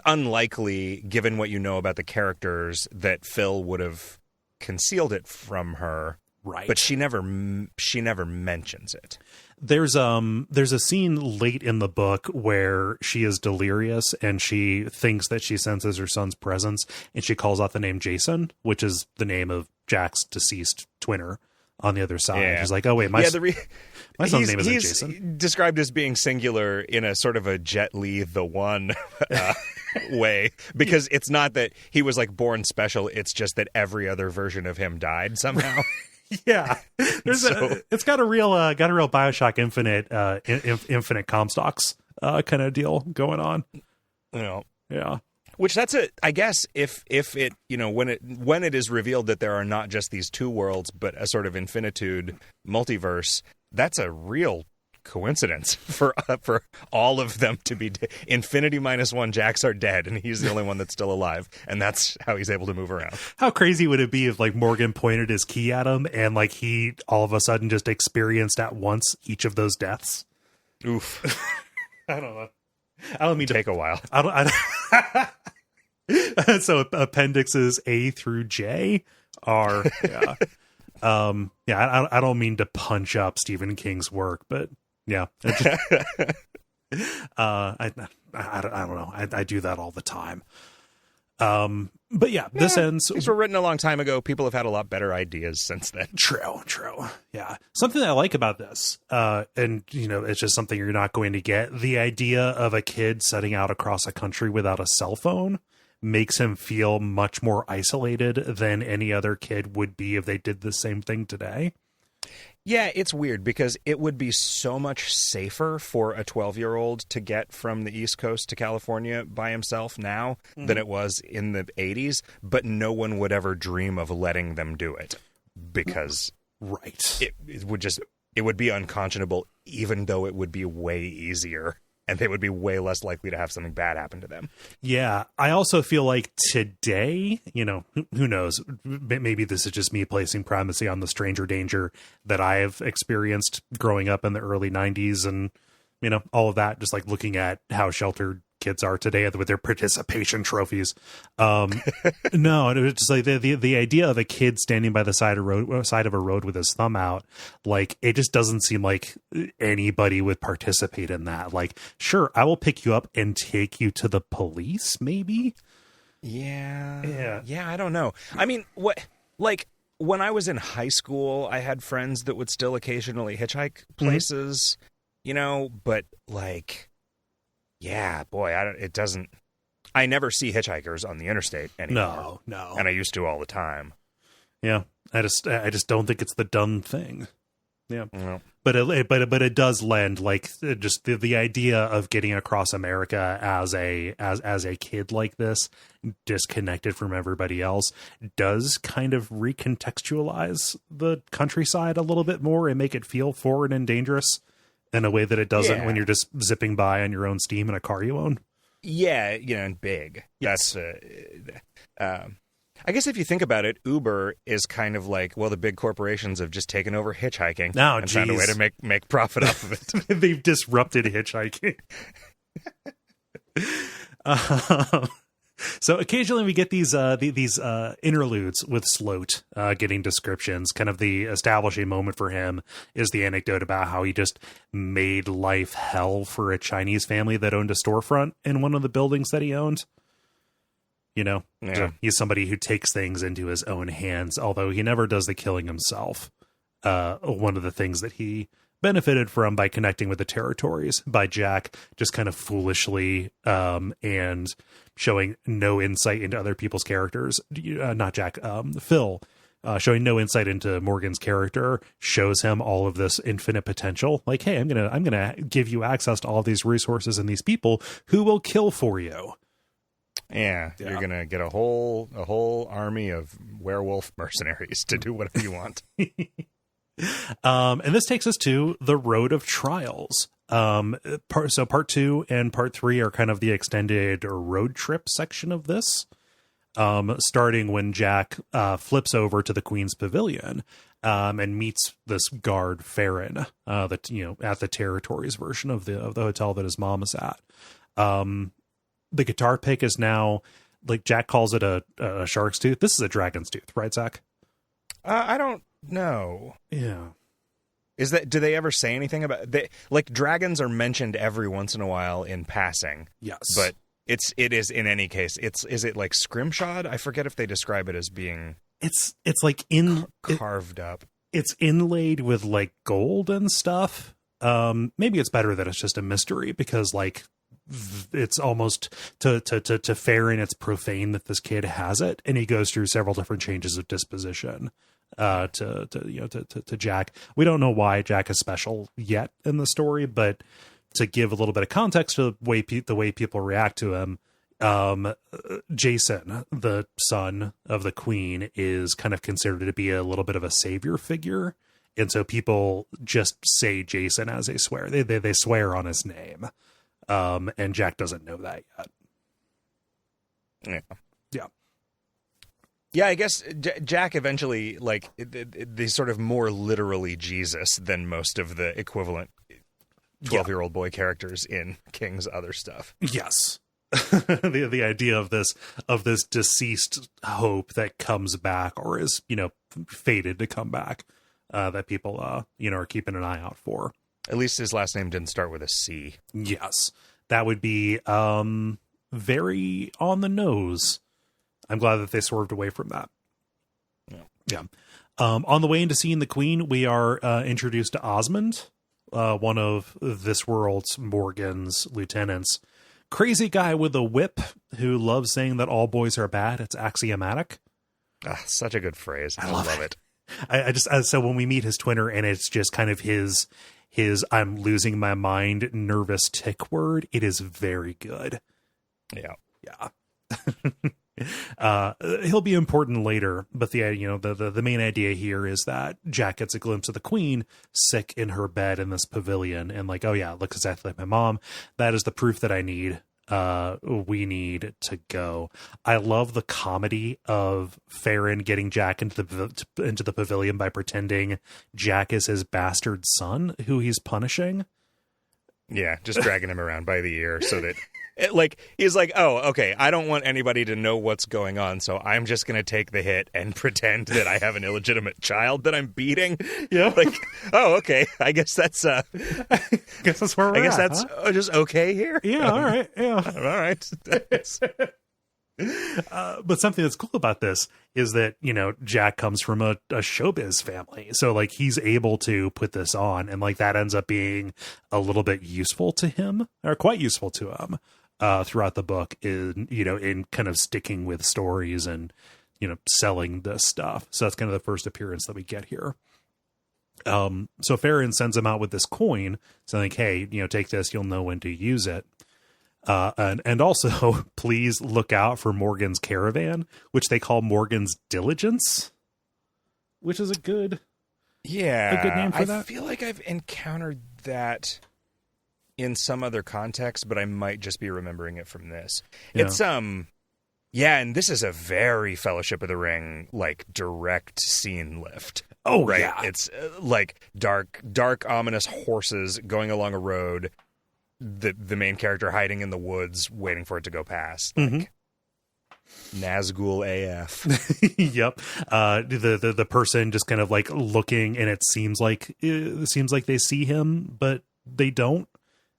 unlikely, given what you know about the characters, that Phil would have concealed it from her. Right. But she never mentions it. There's a scene late in the book where she is delirious and she thinks that she senses her son's presence and she calls out the name Jason, which is the name of Jack's deceased twinner on the other side. Yeah. She's like, oh wait, my son's name isn't Jason. He's described as being singular in a sort of a Jet Li the One way, because it's not that he was like born special. It's just that every other version of him died somehow. Yeah, it's got a real BioShock Infinite Comstocks kind of deal going on. Yeah. Which I guess if it, when it is revealed that there are not just these two worlds but a sort of infinitude multiverse, that's a real coincidence for all of them to be infinity -1 Jacks are dead and he's the only one that's still alive, and that's how he's able to move around. How crazy would it be if like Morgan pointed his key at him and like he all of a sudden just experienced at once each of those deaths? Oof. I don't know. I don't mean take a while. I don't so appendixes A through J are I don't mean to punch up Stephen King's work, but yeah. I don't know. I do that all the time. But yeah, this ends. These were written a long time ago. People have had a lot better ideas since then. True. Yeah. Something that I like about this, and it's just something you're not going to get. The idea of a kid setting out across a country without a cell phone makes him feel much more isolated than any other kid would be if they did the same thing today. Yeah, it's weird because it would be so much safer for a 12-year-old to get from the East Coast to California by himself now than it was in the 80s, but no one would ever dream of letting them do it because it would be unconscionable, even though it would be way easier. And they would be way less likely to have something bad happen to them. Yeah. I also feel like today, who knows? Maybe this is just me placing primacy on the stranger danger that I have experienced growing up in the early 90s and, all of that, just like looking at how sheltered kids are today with their participation trophies. No, it was just like the idea of a kid standing by the side of a road with his thumb out, like it just doesn't seem like anybody would participate in that. Like, sure, I will pick you up and take you to the police, maybe. Yeah. I don't know. I mean, when I was in high school, I had friends that would still occasionally hitchhike places, but like. Yeah, boy, I never see hitchhikers on the interstate anymore. No. And I used to all the time. Yeah. I just don't think it's the done thing. Yeah. No. But it does lend like just the idea of getting across America as a kid like this, disconnected from everybody else, does kind of recontextualize the countryside a little bit more and make it feel foreign and dangerous. In a way that it doesn't when you're just zipping by on your own steam in a car you own. Yeah, and big. Yes. That's, I guess if you think about it, Uber is kind of like, the big corporations have just taken over hitchhiking and found a way to make profit off of it. They've disrupted hitchhiking. So occasionally we get these interludes with Sloat getting descriptions. Kind of the establishing moment for him is the anecdote about how he just made life hell for a Chinese family that owned a storefront in one of the buildings that he owned. So he's somebody who takes things into his own hands, although he never does the killing himself. One of the things that he benefited from by connecting with the territories by Jack just kind of foolishly and showing no insight into other people's characters. Not Jack, Phil, showing no insight into Morgan's character, shows him all of this infinite potential. Like, hey, I'm gonna give you access to all these resources and these people who will kill for you. Yeah, you're gonna get a whole army of werewolf mercenaries to do whatever you want. And this takes us to the Road of Trials. Part 2 and part 3 are kind of the extended road trip section of this. Starting when Jack flips over to the Queen's Pavilion and meets this guard Farron, at the territories version of the hotel that his mom is at. The guitar pick is now, like Jack calls it a shark's tooth. This is a dragon's tooth, right, Zach? I don't know. Yeah. Do they ever say anything about like dragons are mentioned every once in a while in passing? Yes. But it is in any case, is it like scrimshod? I forget if they describe it as being it's like carved up. It's inlaid with like gold and stuff. Maybe it's better that it's just a mystery because like it's almost to Farron, it's profane that this kid has it, and he goes through several different changes of disposition to Jack. We don't know why Jack is special yet in the story, but to give a little bit of context to the way people react to him, Jason, the son of the Queen, is kind of considered to be a little bit of a savior figure, and so people just say Jason as they swear. They swear on his name. And Jack doesn't know that yet. Yeah, I guess Jack eventually, like, the sort of more literally Jesus than most of the equivalent 12-year-old boy characters in King's other stuff. Yes. the idea of this deceased hope that comes back or is, fated to come back, that people, are keeping an eye out for. At least his last name didn't start with a C. Yes. That would be very on the nose. I'm glad that they swerved away from that. Yeah. On the way into seeing the Queen, we are introduced to Osmond, one of this world's Morgan's lieutenants. Crazy guy with a whip who loves saying that all boys are bad. It's axiomatic. Such a good phrase. I love it. I just so when we meet his twinner, and it's just kind of his I'm losing my mind nervous tick word. It is very good. Yeah. He'll be important later, but the main idea here is that Jack gets a glimpse of the Queen sick in her bed in this pavilion, and like, oh yeah, it looks exactly like my mom. That is the proof that I need. We need to go. I love the comedy of Farron getting Jack into the pavilion by pretending Jack is his bastard son who he's punishing. Yeah, just dragging him around by the ear so that he's like, oh, okay, I don't want anybody to know what's going on, so I'm just going to take the hit and pretend that I have an illegitimate child that I'm beating. Yeah. Like, oh, okay, I guess that's where we're at, that's just okay here. Yeah, all right. Yeah. All right. But something that's cool about this is that, Jack comes from a showbiz family. So like he's able to put this on, and like that ends up being a little bit useful to him, or quite useful to him throughout the book in kind of sticking with stories and, selling this stuff. So that's kind of the first appearance that we get here. So Farron sends him out with this coin saying like, hey, take this, you'll know when to use it. And also, please look out for Morgan's caravan, which they call Morgan's Diligence, which is a good name for that. I feel like I've encountered that in some other context, but I might just be remembering it from this. Yeah. It's and this is a very Fellowship of the Ring direct scene lift. Oh, right. Yeah. It's dark, ominous horses going along a road. The main character hiding in the woods, waiting for it to go past. Nazgul AF. Yep. The person just kind of looking, and it seems like they see him, but they don't,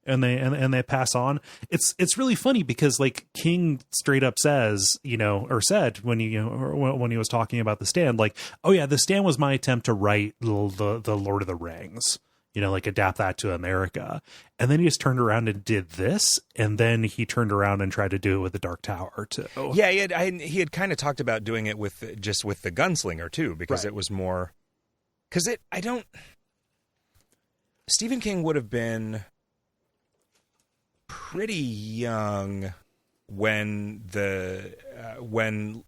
and they pass on. It's really funny because King straight up says, or said when he was talking about The Stand, oh yeah, The Stand was my attempt to write the Lord of the Rings. Adapt that to America. And then he just turned around and did this. And then he turned around and tried to do it with the Dark Tower too. Yeah, he had kind of talked about doing it with the Gunslinger too, because It was more, Stephen King would have been pretty young when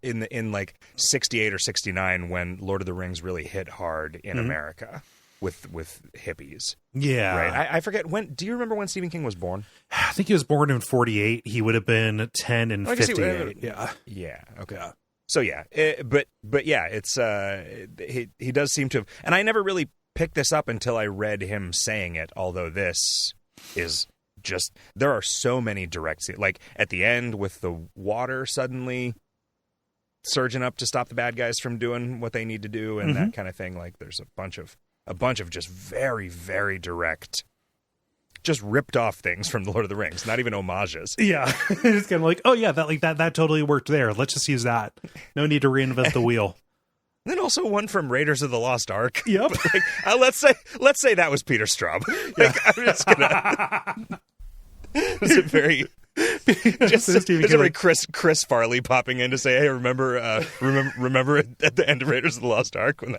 in 68 or 69, when Lord of the Rings really hit hard in America. With hippies. Yeah. Right. I forget when. Do you remember when Stephen King was born? I think he was born in 48. He would have been 10 in 58. Yeah. Okay. Yeah. So yeah. But yeah, it's he does seem to have, and I never really picked this up until I read him saying it, although this is just, there are so many direct scenes. At the end with the water suddenly surging up to stop the bad guys from doing what they need to do and that kind of thing. There's a bunch of just very, very direct, just ripped off things from the Lord of the Rings, not even homages. Yeah. It's kind of oh yeah, that totally worked there. Let's just use that. No need to reinvent the wheel. And then also one from Raiders of the Lost Ark. Yep. Let's say that was Peter Straub. I'm just gonna. Is it very? Just a very Chris Farley popping in to say, "Hey, remember at the end of Raiders of the Lost Ark when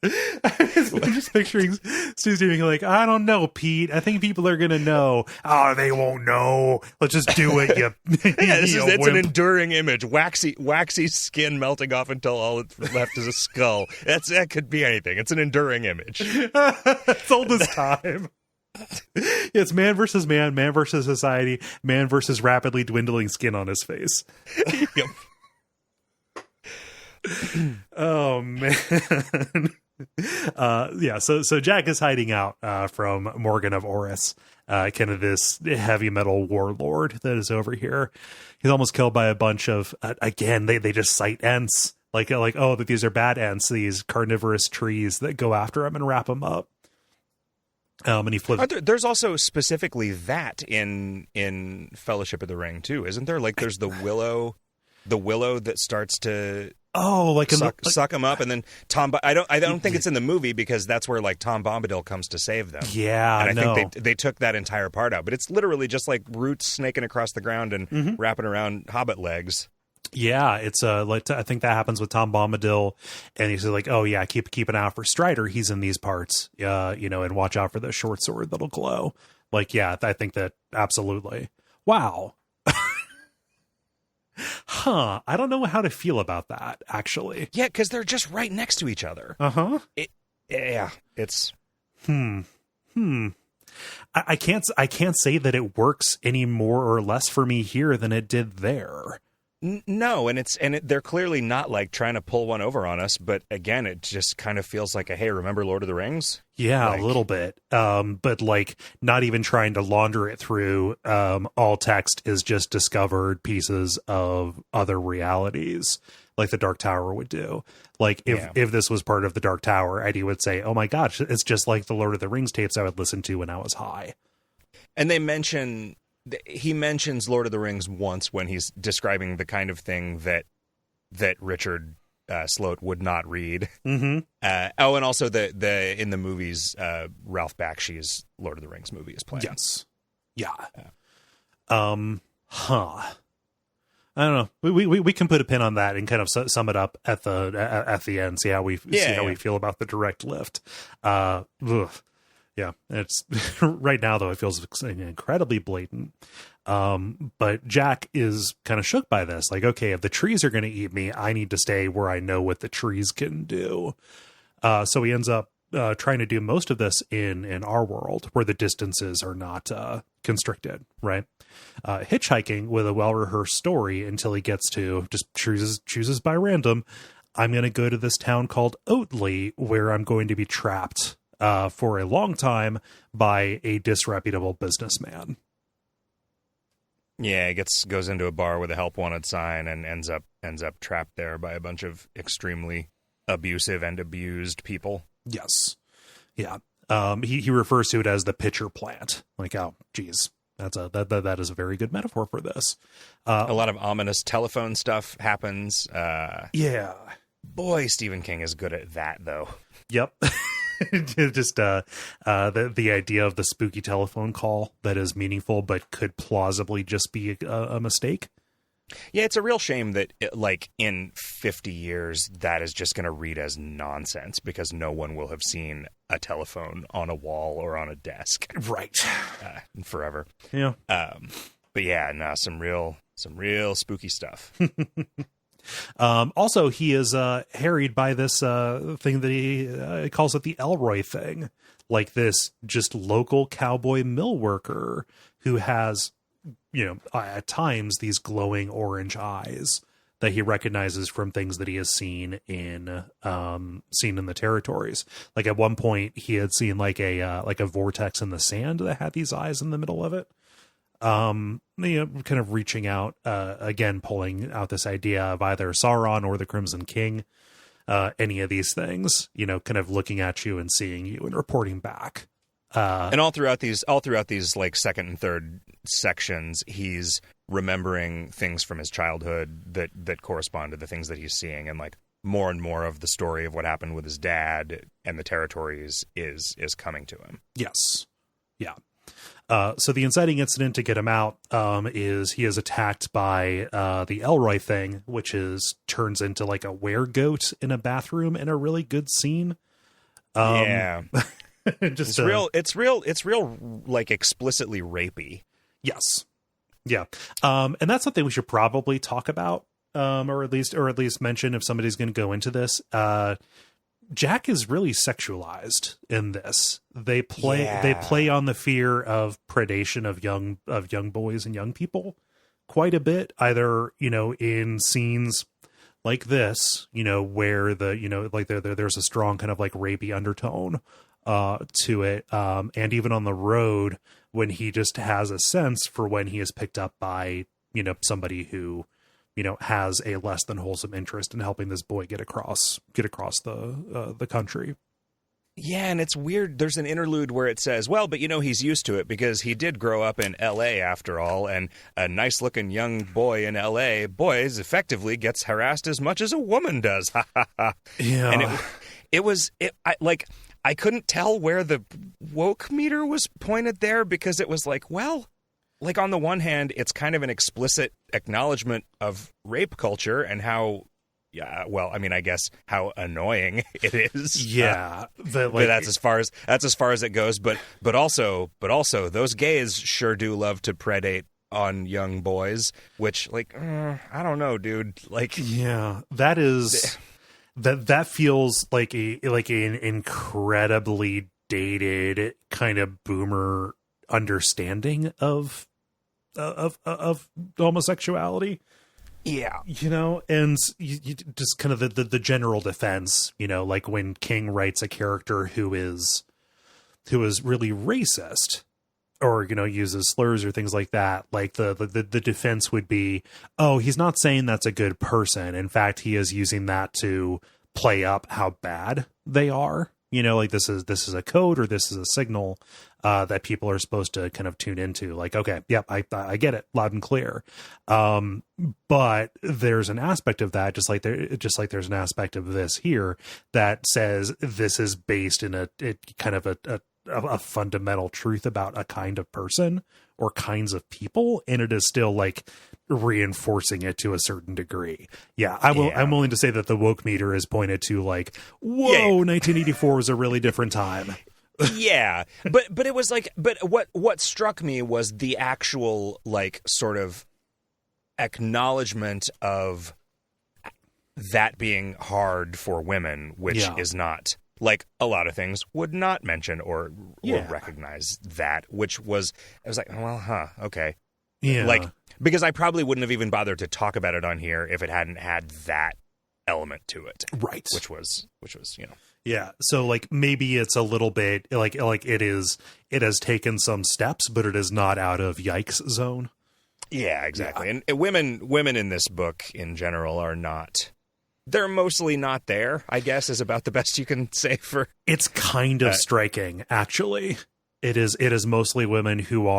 I'm just picturing Susie being I don't know, Pete. I think people are gonna know. Oh, they won't know. Let's just do it. It's an enduring image. Waxy skin melting off until all that's left is a skull. That could be anything. It's an enduring image. It's old as time. It's man versus man, man versus society, man versus rapidly dwindling skin on his face. Yep. Oh man. So Jack is hiding out from Morgan of Orris, kind of this heavy metal warlord that is over here. He's almost killed by a bunch of again, they just cite ents, oh, that these are bad ents, these carnivorous trees that go after him and wrap him up. And he flips. There's also specifically that in Fellowship of the Ring too, isn't there? Like there's the willow that starts to suck him up, and then Tom. I don't think it's in the movie because that's where like Tom Bombadil comes to save them. Yeah, and I think they took that entire part out, but it's literally just like roots snaking across the ground and wrapping around hobbit legs. Yeah, it's like I think that happens with Tom Bombadil, and he's like, oh yeah, keep an eye out for Strider. He's in these parts, and watch out for the short sword that'll glow. Like, yeah, I think that absolutely. Wow. Huh. I don't know how to feel about that, actually. Yeah, because they're just right next to each other. Uh-huh. It's I can't say that it works any more or less for me here than it did there. No, and they're clearly not like trying to pull one over on us, but again, it just kind of feels like hey, remember Lord of the Rings? Yeah, a little bit. But like not even trying to launder it through all text is just discovered pieces of other realities like the Dark Tower would do. Like if this was part of the Dark Tower, Eddie would say, "Oh my gosh, it's just like the Lord of the Rings tapes I would listen to when I was high." And he mentions Lord of the Rings once when he's describing the kind of thing that Richard Sloat would not read. Mm-hmm. And also the in the movies, Ralph Bakshi's Lord of the Rings movie is playing. Yes. Yeah. I don't know. We can put a pin on that and kind of sum it up at the end. See how we feel about the direct lift. Yeah, it's right now though it feels incredibly blatant. But Jack is kind of shook by this. Like, okay, if the trees are going to eat me, I need to stay where I know what the trees can do. So he ends up trying to do most of this in our world where the distances are not constricted, right? Hitchhiking with a well-rehearsed story until he gets to just chooses by random. I'm going to go to this town called Oatley where I'm going to be trapped for a long time by a disreputable businessman. Yeah, he goes into a bar with a help wanted sign and ends up trapped there by a bunch of extremely abusive and abused people. Yes. Yeah. He refers to it as the pitcher plant. Like, oh, geez, that is a very good metaphor for this. A lot of ominous telephone stuff happens. Yeah. Boy, Stephen King is good at that, though. Yep. Just the idea of the spooky telephone call that is meaningful but could plausibly just be a mistake. Yeah, it's a real shame that in 50 years that is just going to read as nonsense because no one will have seen a telephone on a wall or on a desk, right? Forever. Yeah. But yeah, no, some real spooky stuff. Also, he is harried by this thing that he calls it the Elroy thing, like this just local cowboy mill worker who has, at times these glowing orange eyes that he recognizes from things that he has seen in the territories. Like at one point, he had seen like a vortex in the sand that had these eyes in the middle of it. Kind of reaching out, again, pulling out this idea of either Sauron or the Crimson King, any of these things, kind of looking at you and seeing you and reporting back. And all throughout these like second and third sections, he's remembering things from his childhood that correspond to the things that he's seeing, and like more and more of the story of what happened with his dad and the territories is coming to him. Yes. Yeah. So the inciting incident to get him out is he is attacked by the Elroy thing, which turns into like a weregoat in a bathroom in a really good scene. Yeah, it's real like explicitly rapey. Yes, yeah, and that's something we should probably talk about, or at least mention if somebody's going to go into this. Jack is really sexualized in this. They play on the fear of predation of young boys and young people quite a bit, either, in scenes like this, where there's a strong kind of like rapey undertone to it. And even on the road when he just has a sense for when he is picked up by, somebody who, has a less than wholesome interest in helping this boy get across the country. Yeah, and it's weird. There's an interlude where it says, well, but he's used to it because he did grow up in L.A. after all, and a nice-looking young boy in L.A. boys effectively gets harassed as much as a woman does. Yeah. And I couldn't tell where the woke meter was pointed there because it was like, well, like on the one hand, it's kind of an explicit acknowledgement of rape culture and how... Yeah, well, I mean, I guess how annoying it is. Yeah, but that's as far as it goes. But also, those gays sure do love to predate on young boys. Which, like, I don't know, dude. Like, yeah, that feels like an incredibly dated kind of boomer understanding of homosexuality. Yeah. And you just kind of the general defense, like when King writes a character who is really racist or, uses slurs or things like that, like the defense would be, oh, he's not saying that's a good person. In fact, he is using that to play up how bad they are. Like this is a code or this is a signal that people are supposed to kind of tune into. Like, okay, yep, I get it loud and clear. But there's an aspect of that, just like there's an aspect of this here that says this is based in a fundamental truth about a kind of person or kinds of people, and it is still like reinforcing it to a certain degree. Yeah, I'm willing to say that the woke meter is pointed to like, whoa, yeah. 1984 was a really different time. Yeah, but it was like, but what struck me was the actual like sort of acknowledgement of that being hard for women, which is not. Like a lot of things would not mention or recognize that, which was, I was like, well, okay. Yeah. Like, because I probably wouldn't have even bothered to talk about it on here if it hadn't had that element to it. Right. Which was, Yeah. So like maybe it's a little bit like it has taken some steps, but it is not out of yikes zone. Yeah, exactly. Yeah. And women in this book in general are not. They're mostly not there, I guess, is about the best you can say for. It's kind of striking, actually. It is mostly women who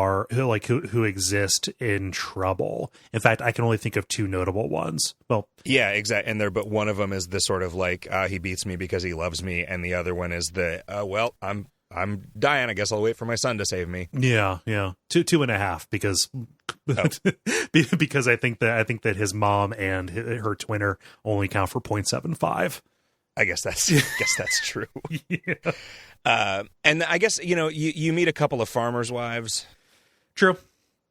exist in trouble. In fact, I can only think of two notable ones. Well, yeah, exactly. And but one of them is the sort of like he beats me because he loves me, and the other one is the well, I'm dying. I guess I'll wait for my son to save me. Yeah. 2.5 because I think that his mom and her twinner only count for 0.75. I guess that's true. Yeah. And I guess you meet a couple of farmers' wives. True.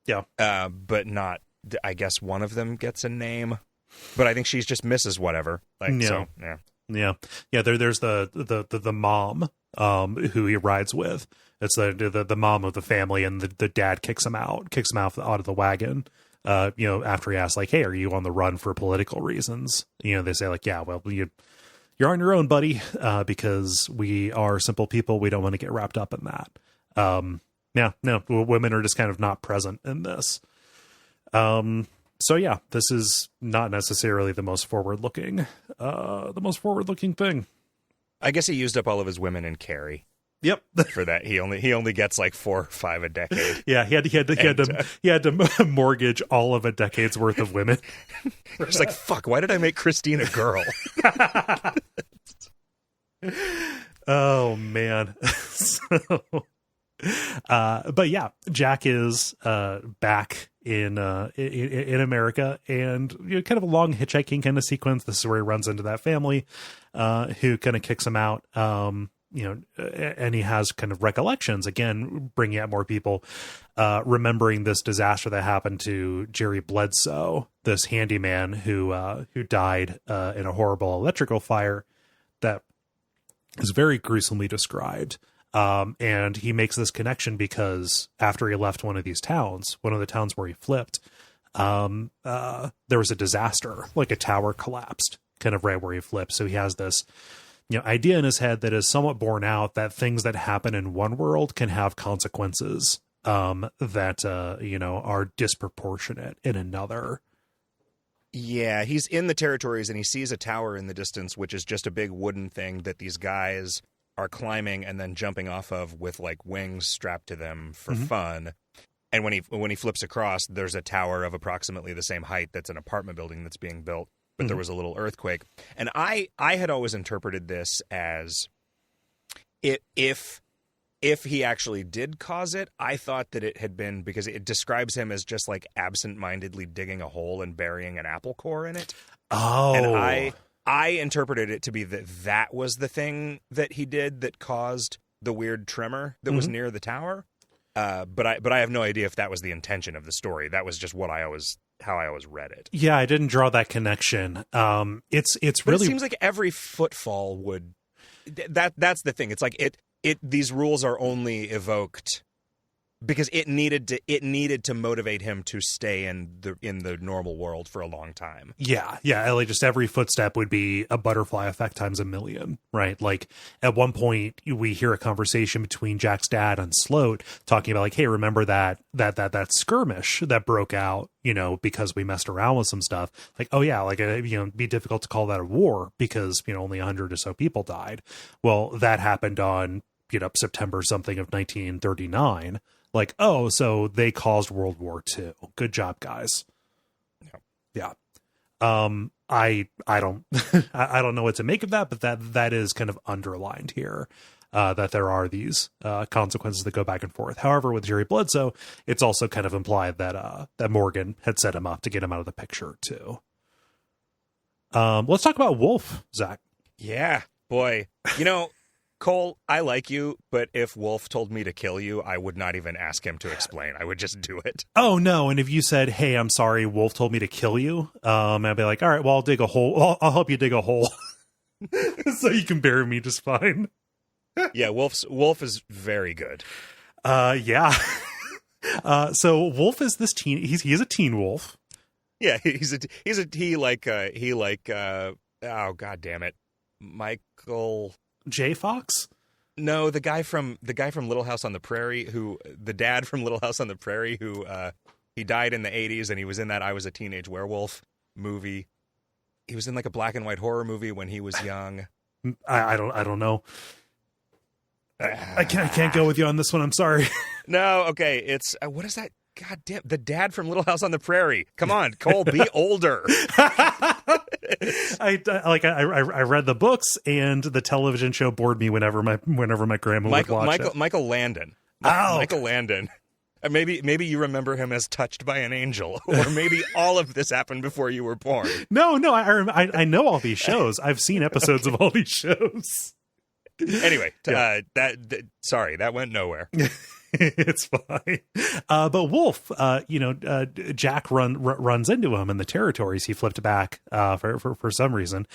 Yeah. But not. I guess one of them gets a name, but I think she's just Mrs. Whatever. Like so. Yeah. There's the mom who he rides with. It's the mom of the family, and the dad kicks him out of the wagon. After he asks like, "Hey, are you on the run for political reasons?" They say like, "Yeah, well, you're on your own, buddy, because we are simple people. We don't want to get wrapped up in that." No, women are just kind of not present in this. So yeah, this is not necessarily the most forward-looking thing. I guess he used up all of his women in Carrie. Yep. For that, he only gets like 4 or 5 a decade. Yeah, he had to mortgage all of a decade's worth of women. It's like, fuck, why did I make Christine a girl? Oh man. But yeah, Jack is back in America, and kind of a long hitchhiking kind of sequence. This is where he runs into that family who kind of kicks him out. And he has kind of recollections, again, bringing out more people, remembering this disaster that happened to Jerry Bledsoe, this handyman who died in a horrible electrical fire that is very gruesomely described. And he makes this connection because after he left one of the towns where he flipped, there was a disaster, like a tower collapsed kind of right where he flipped. So he has this idea in his head that is somewhat borne out that things that happen in one world can have consequences that are disproportionate in another. Yeah, he's in the territories and he sees a tower in the distance, which is just a big wooden thing that these guys are climbing and then jumping off of with like wings strapped to them for fun. And when he flips across, there's a tower of approximately the same height that's an apartment building that's being built, but there was a little earthquake. And I had always interpreted this as if he actually did cause it, I thought that it had been because it describes him as just like absent-mindedly digging a hole and burying an apple core in it. Oh. And I interpreted it to be that was the thing that he did that caused the weird tremor that was near the tower. But I have no idea if that was the intention of the story. That was just how I always read it. Yeah, I didn't draw that connection. It's but really, it seems like every footfall would. That's the thing. It's like these rules are only evoked because it needed to motivate him to stay in the normal world for a long time. Yeah, Ellie, just every footstep would be a butterfly effect times a million, right? Like at one point we hear a conversation between Jack's dad and Sloat talking about like, hey, remember that skirmish that broke out, because we messed around with some stuff. Like, oh yeah, like it'd be difficult to call that a war because only 100 or so people died. Well, that happened on September something of 1939. Like, oh, so they caused World War II. Good job, guys. Yeah. I don't I don't know what to make of that, but that is kind of underlined here, that there are these consequences that go back and forth. However, with Jerry Bledsoe, it's also kind of implied that Morgan had set him up to get him out of the picture too. Let's talk about Wolf, Zach. Yeah, boy. Cole, I like you, but if Wolf told me to kill you, I would not even ask him to explain. I would just do it. Oh, no. And if you said, hey, I'm sorry, Wolf told me to kill you, I'd be like, all right, well, I'll dig a hole. I'll help you dig a hole so you can bury me just fine. Yeah, Wolf is very good. Yeah. So Wolf is this teen. He is a teen wolf. Yeah, oh, God damn it. Michael... J. Fox? No, the guy from Little House on the Prairie, the dad from Little House on the Prairie, who he died in the 80s, and he was in that I Was a Teenage Werewolf movie. He was in like a black and white horror movie when he was young. I don't know. I can't go with you on this one. I'm sorry. No, okay. It's what is that? God damn, the dad from Little House on the Prairie. Come on, Cole, be older. I read the books, and the television show bored me whenever my grandma would watch it. Michael Landon. Michael Landon. Maybe you remember him as Touched by an Angel, or maybe all of this happened before you were born. No, I know all these shows. I've seen episodes of all these shows. Anyway, sorry, that went nowhere. It's fine. But Wolf, Jack runs into him in the territories he flipped back for some reason.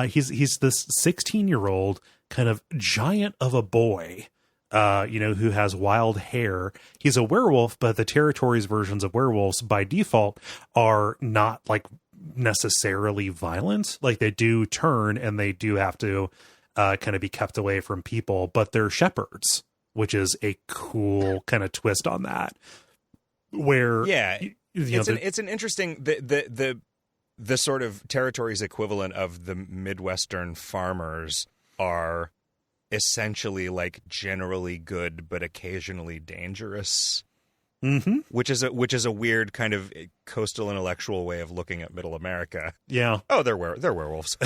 He's this 16-year-old kind of giant of a boy, who has wild hair. He's a werewolf, but the territories versions of werewolves by default are not like necessarily violent. Like they do turn and they do have to kind of be kept away from people, but they're shepherds, which is a cool kind of twist on that. Where it's an interesting the sort of territories equivalent of the Midwestern farmers are essentially like generally good but occasionally dangerous. Mm-hmm. Which is a weird kind of coastal intellectual way of looking at Middle America. Yeah. Oh, they're werewolves.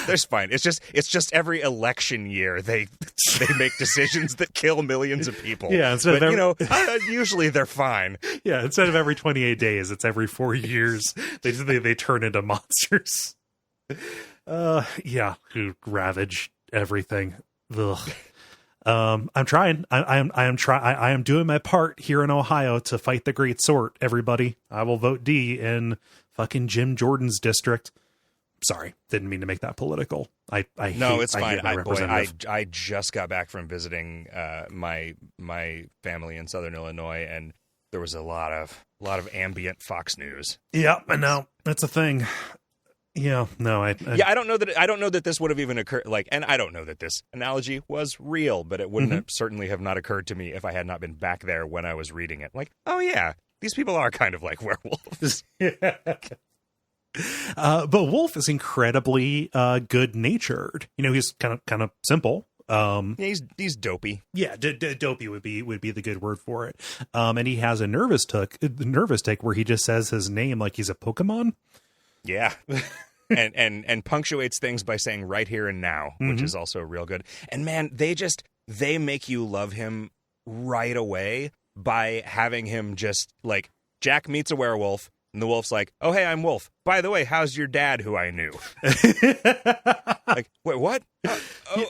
They're fine. It's just every election year they make decisions that kill millions of people. Yeah, usually they're fine. Yeah, instead of every 28 days, it's every 4 years. They turn into monsters. Who ravage everything. Ugh. I'm trying. I am doing my part here in Ohio to fight the Great Sort. Everybody, I will vote D in fucking Jim Jordan's district. Sorry, didn't mean to make that political. It's fine. I just got back from visiting my family in Southern Illinois, and there was a lot of ambient Fox News. Yeah, I know that's a thing. Yeah, no, I don't know that this would have even occurred. And I don't know that this analogy was real, but it wouldn't certainly have not occurred to me if I had not been back there when I was reading it. Like, oh yeah, these people are kind of like werewolves. Yeah. But Wolf is incredibly good-natured. He's kind of simple, He's dopey. Yeah, dopey would be the good word for it. And he has a nervous tick where he just says his name like he's a Pokemon. Yeah. and punctuates things by saying right here and now, which is also real good. And man, they make you love him right away by having him just like, Jack meets a werewolf and the wolf's like, oh, hey, I'm Wolf. By the way, how's your dad who I knew? Like, wait, what?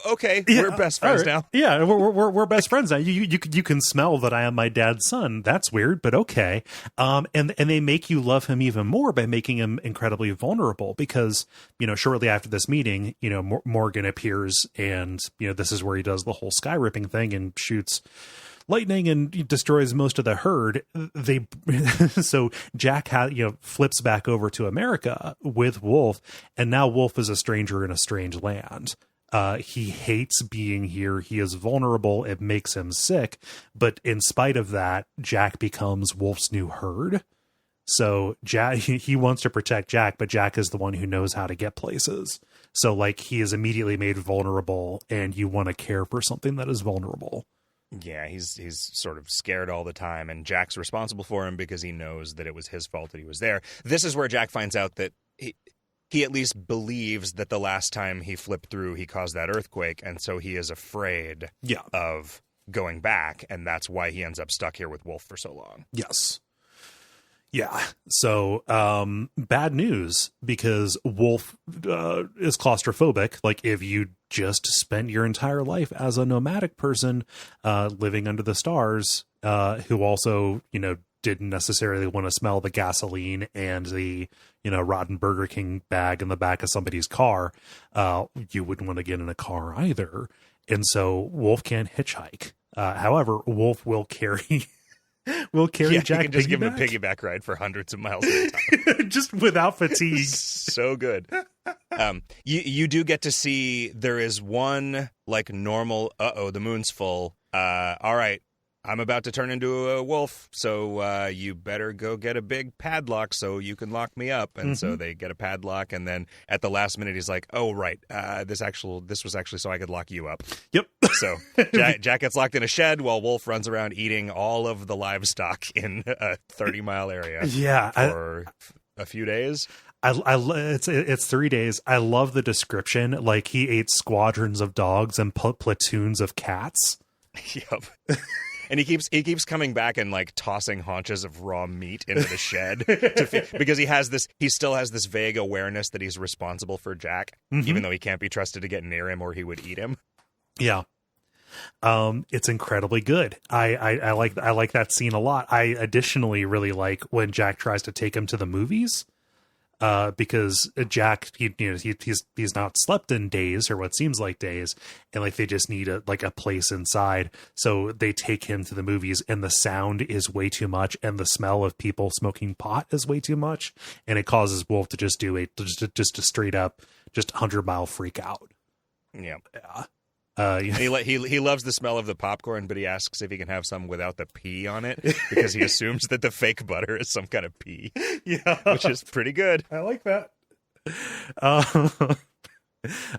Okay. Yeah, we're best friends now. Yeah, we're best friends now. You can smell that I am my dad's son. That's weird, but okay. And they make you love him even more by making him incredibly vulnerable because, shortly after this meeting, Morgan appears and, this is where he does the whole sky ripping thing and shoots lightning and destroys most of the herd. So Jack flips back over to America with Wolf, and now Wolf is a stranger in a strange land. He hates being here. He is vulnerable. It makes him sick. But in spite of that, Jack becomes Wolf's new herd. So Jack, he wants to protect Jack, but Jack is the one who knows how to get places. So like he is immediately made vulnerable, and you want to care for something that is vulnerable. Yeah, he's sort of scared all the time, and Jack's responsible for him because he knows that it was his fault that he was there. This is where Jack finds out that he at least believes that the last time he flipped through, he caused that earthquake, and so he is afraid of going back, and that's why he ends up stuck here with Wolf for so long. Yes. Yeah. So, bad news because Wolf is claustrophobic. Like if you just spent your entire life as a nomadic person living under the stars, who also, didn't necessarily want to smell the gasoline and the, rotten Burger King bag in the back of somebody's car, you wouldn't want to get in a car either. And so Wolf can't hitchhike. However, Wolf will carry... Jack. You can just give him a piggyback ride for hundreds of miles at a time. Just without fatigue. So good. You do get to see there is one like normal, the moon's full. All right, I'm about to turn into a wolf, so you better go get a big padlock so you can lock me up. And so they get a padlock, and then at the last minute he's like, oh, right, this was actually so I could lock you up. Yep. So Jack gets locked in a shed while Wolf runs around eating all of the livestock in a 30-mile area for a few days. It's 3 days. I love the description. Like he ate squadrons of dogs and platoons of cats. Yep. And he keeps coming back and like tossing haunches of raw meat into the shed because he still has this vague awareness that he's responsible for Jack, even though he can't be trusted to get near him or he would eat him. Yeah. It's incredibly good. I like that scene a lot. I additionally really like when Jack tries to take him to the movies. Because Jack, he's not slept in days or what seems like days, and like they just need a place inside. So they take him to the movies, and the sound is way too much, and the smell of people smoking pot is way too much, and it causes Wolf to just do just a straight up 100-mile freak out. Yeah. Yeah. He loves the smell of the popcorn, but he asks if he can have some without the pee on it because he assumes that the fake butter is some kind of pee. Yeah, which is pretty good. I like that. I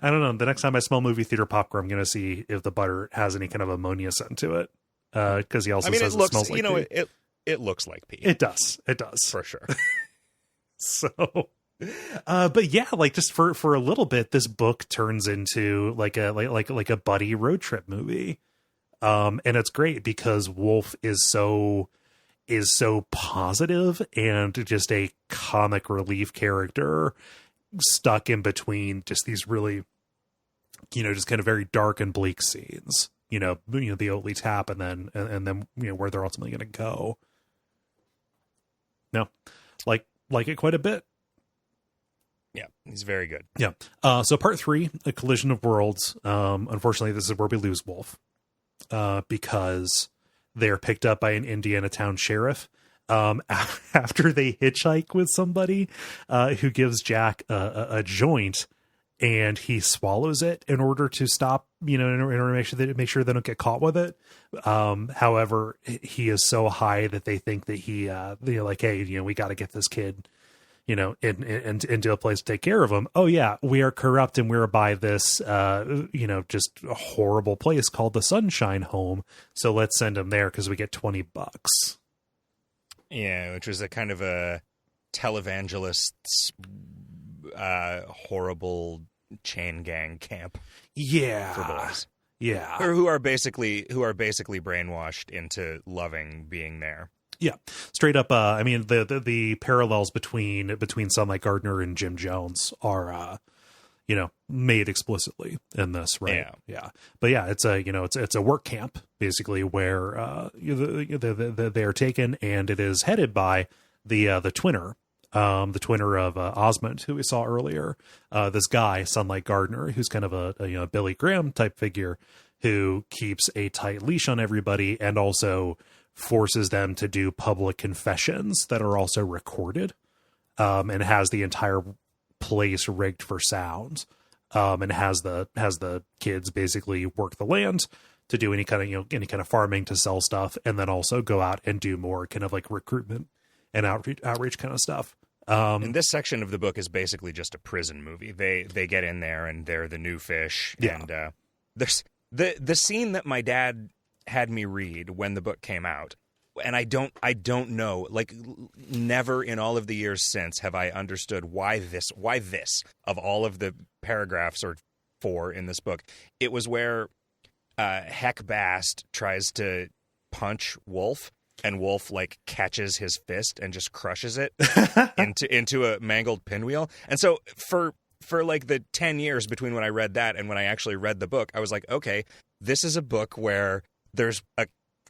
don't know. The next time I smell movie theater popcorn, I'm going to see if the butter has any kind of ammonia scent to it. Because he also says it smells like pee. It looks like pee. It does. It does for sure. So. But yeah, like just for a little bit, this book turns into like a buddy road trip movie. And it's great because Wolf is so positive and just a comic relief character stuck in between just these really, just kind of very dark and bleak scenes, the Oatly tap and then, where they're ultimately going to go. No, like it quite a bit. Yeah, he's very good. Yeah. So part 3, A Collision of Worlds. Unfortunately, this is where we lose Wolf because they're picked up by an Indiana town sheriff after they hitchhike with somebody who gives Jack a joint, and he swallows it in order to stop, in order to make sure they don't get caught with it. However, he is so high that they think that they're like, hey, we got to get this kid. into a place to take care of them. Oh yeah, we are corrupt and we're by this, just a horrible place called the Sunshine Home. So let's send them there because we get $20. Yeah, which was a kind of a televangelist's horrible chain gang camp. Yeah, for boys. Yeah, or who are basically brainwashed into loving being there. Yeah, straight up. I mean, the parallels between Sunlight Gardner and Jim Jones are, made explicitly in this, right? Yeah. But yeah, it's a work camp basically where they are taken, and it is headed by the twinner. The twinner of Osmond, who we saw earlier, this guy, Sunlight Gardner, who's kind of a Billy Graham type figure who keeps a tight leash on everybody and also forces them to do public confessions that are also recorded, and has the entire place rigged for sound, and has the kids basically work the land to do any kind of farming to sell stuff, and then also go out and do more kind of like recruitment and outreach kind of stuff. And this section of the book is basically just a prison movie. They get in there and they're the new fish. Yeah. And there's the scene that my dad had me read when the book came out, and I don't know, like, never in all of the years since have I understood why this of all of the paragraphs or 4 in this book. It was where Heck Bast tries to punch Wolf, and Wolf like catches his fist and just crushes it into a mangled pinwheel. And so for like the 10 years between when I read that and when I actually read the book, I was like, okay, this is a book where there's a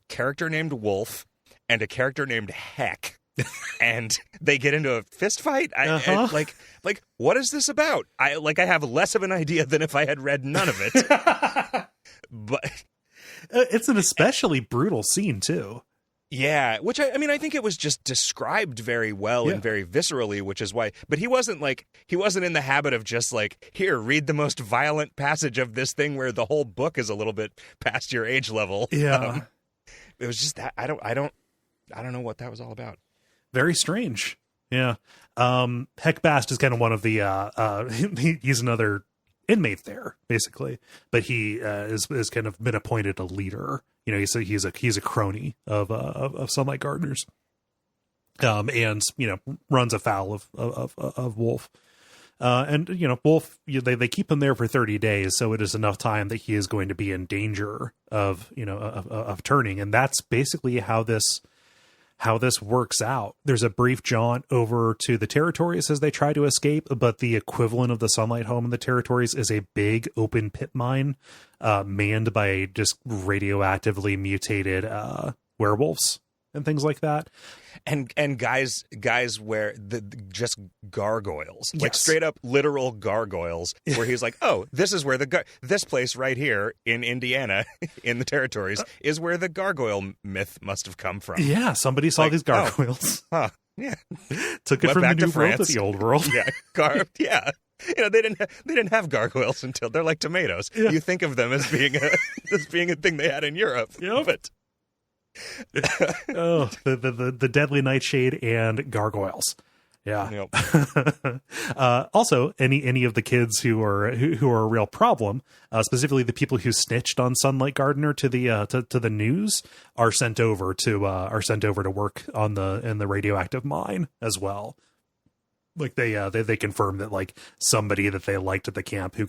character named Wolf and a character named Heck, and they get into a fist fight. Like, what is this about? I have less of an idea than if I had read none of it. But it's an especially brutal scene too. Yeah, which I think it was just described very well and very viscerally, which is why. But he wasn't in the habit of just like, here, read the most violent passage of this thing where the whole book is a little bit past your age level. Yeah, it was just that I don't know what that was all about. Very strange. Yeah, Heck Bast is kind of one of the he's another inmate there basically, but he is kind of been appointed a leader. He's a crony of Sunlight Gardner's, and runs afoul of Wolf, and Wolf, they keep him there for 30 days, so it is enough time that he is going to be in danger of turning, and that's basically how this works out. There's a brief jaunt over to the territories as they try to escape, but the equivalent of the Sunlight Home in the territories is a big open pit mine, manned by just radioactively mutated werewolves and things like that. And guys wear just gargoyles, like Yes. straight up literal gargoyles, where he's like, oh, this is where this place right here in Indiana, in the territories, is where the gargoyle myth must have come from. Yeah, somebody saw these gargoyles. Huh. Yeah, Took it Went from the back to New World to France. the Old World. Yeah, yeah. They didn't have gargoyles until they're like tomatoes. Yeah. You think of them as being a thing they had in Europe. Yep. But Oh, the deadly nightshade and gargoyles. Yeah. Yep. Also, any of the kids who are a real problem, specifically the people who snitched on Sunlight Gardner to the news, are sent over to work in the radioactive mine as well. Like they confirm that like somebody that they liked at the camp who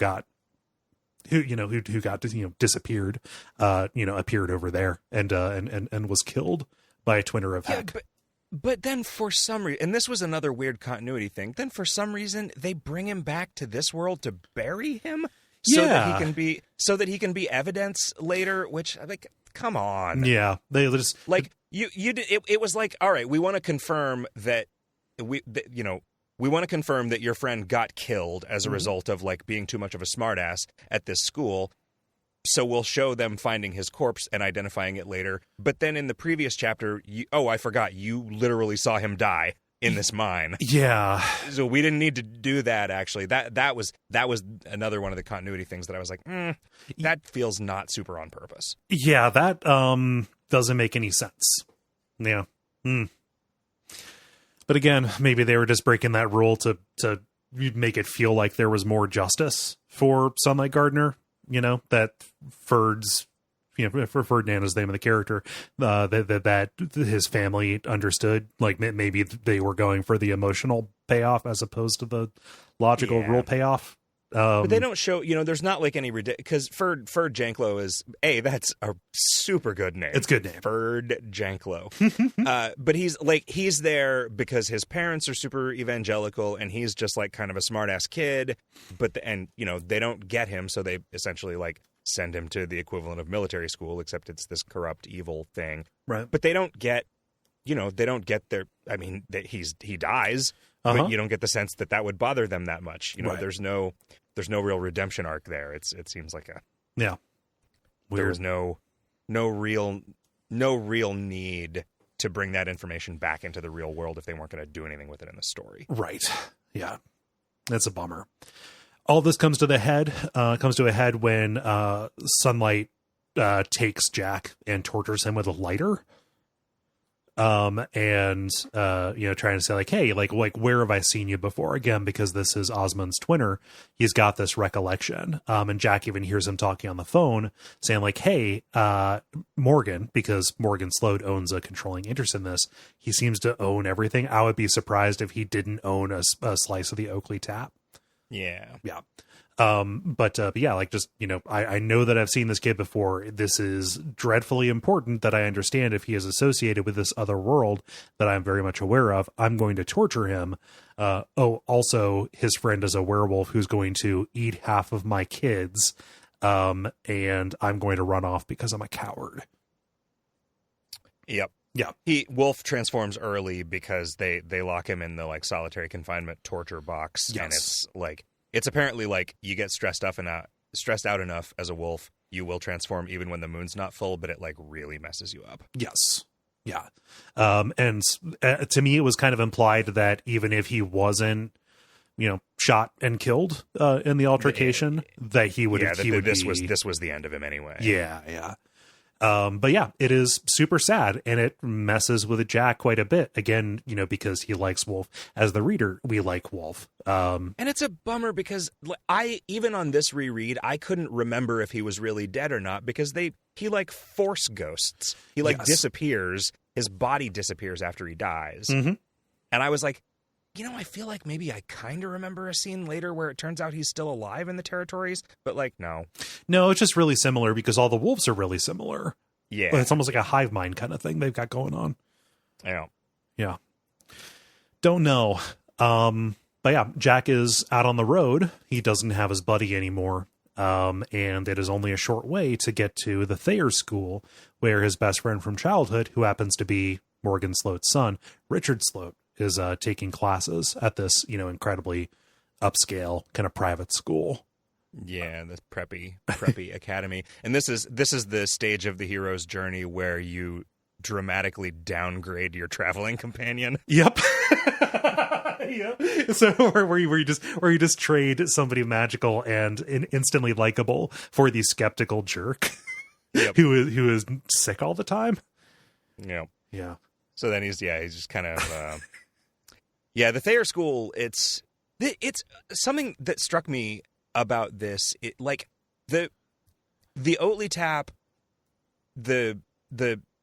disappeared, appeared over there and was killed by a twinner of Heck. But then for some reason, and this was another weird continuity thing, then for some reason they bring him back to this world to bury him so that he can be evidence later, which, like, come on. Yeah. They just like it was like, all right, we want to confirm that we want to confirm that your friend got killed as a result of like being too much of a smartass at this school. So we'll show them finding his corpse and identifying it later. But then in the previous chapter, I forgot, you literally saw him die in this mine. Yeah. So we didn't need to do that, actually. That was another one of the continuity things that I was like, that feels not super on purpose. Yeah, that doesn't make any sense. Yeah. But again, maybe they were just breaking that rule to make it feel like there was more justice for Sunlight Gardener, that Ferd's, for Ferdinand is the name of the character, that his family understood, like maybe they were going for the emotional payoff as opposed to the logical rule payoff. But they don't show, there's not like any because Ferd Janklow is that's a super good name. It's a good name, Ferd Janklow. But he's there because his parents are super evangelical, and he's just like kind of a smart ass kid. But they don't get him, so they essentially like send him to the equivalent of military school, except it's this corrupt, evil thing. Right. But they don't get, they don't get their. I mean, he dies. But you don't get the sense that would bother them that much. Right. There's no real redemption arc there. It seems like weird. There's no real need to bring that information back into the real world if they weren't going to do anything with it in the story. Right. Yeah. That's a bummer. All this comes to a head when Sunlight takes Jack and tortures him with a lighter. Trying to say like, hey, like where have I seen you before? Again, because this is Osmond's twinner, he's got this recollection. And Jack even hears him talking on the phone saying like, hey, Morgan, because Morgan Sloat owns a controlling interest in this. He seems to own everything. I would be surprised if he didn't own a slice of the Oakley tap. Yeah. Yeah. But yeah, like just, I know that I've seen this kid before. This is dreadfully important that I understand if he is associated with this other world that I'm very much aware of. I'm going to torture him. Also his friend is a werewolf who's going to eat half of my kids. And I'm going to run off because I'm a coward. Yep. Yeah. Wolf transforms early because they lock him in the like solitary confinement torture box. Yes. And it's apparently like you get stressed out enough as a wolf, you will transform even when the moon's not full, but it like really messes you up. Yes. Yeah. And to me, it was kind of implied that even if he wasn't, shot and killed in the altercation, that he would. This was the end of him anyway. Yeah. Yeah. But yeah, it is super sad, and it messes with Jack quite a bit. Again, because he likes Wolf. As the reader, we like Wolf. And it's a bummer because even on this reread, I couldn't remember if he was really dead or not because he like force ghosts. He like disappears. His body disappears after he dies. Mm-hmm. And I was like, I feel like maybe I kind of remember a scene later where it turns out he's still alive in the territories, but like, no. No, it's just really similar because all the wolves are really similar. Yeah. But it's almost like a hive mind kind of thing they've got going on. Yeah. Yeah. Don't know. But yeah, Jack is out on the road. He doesn't have his buddy anymore. And it is only a short way to get to the Thayer School, where his best friend from childhood, who happens to be Morgan Sloat's son, Richard Sloat, is taking classes at this, incredibly upscale kind of private school. Yeah, this preppy academy. And this is the stage of the hero's journey where you dramatically downgrade your traveling companion. Yep. Yeah. So where you just trade somebody magical and instantly likable for the skeptical jerk. Yep. who is sick all the time. Yeah. Yeah. So then he's just kind of yeah, the Thayer School, it's something that struck me about this. Like the Oatley Tap, the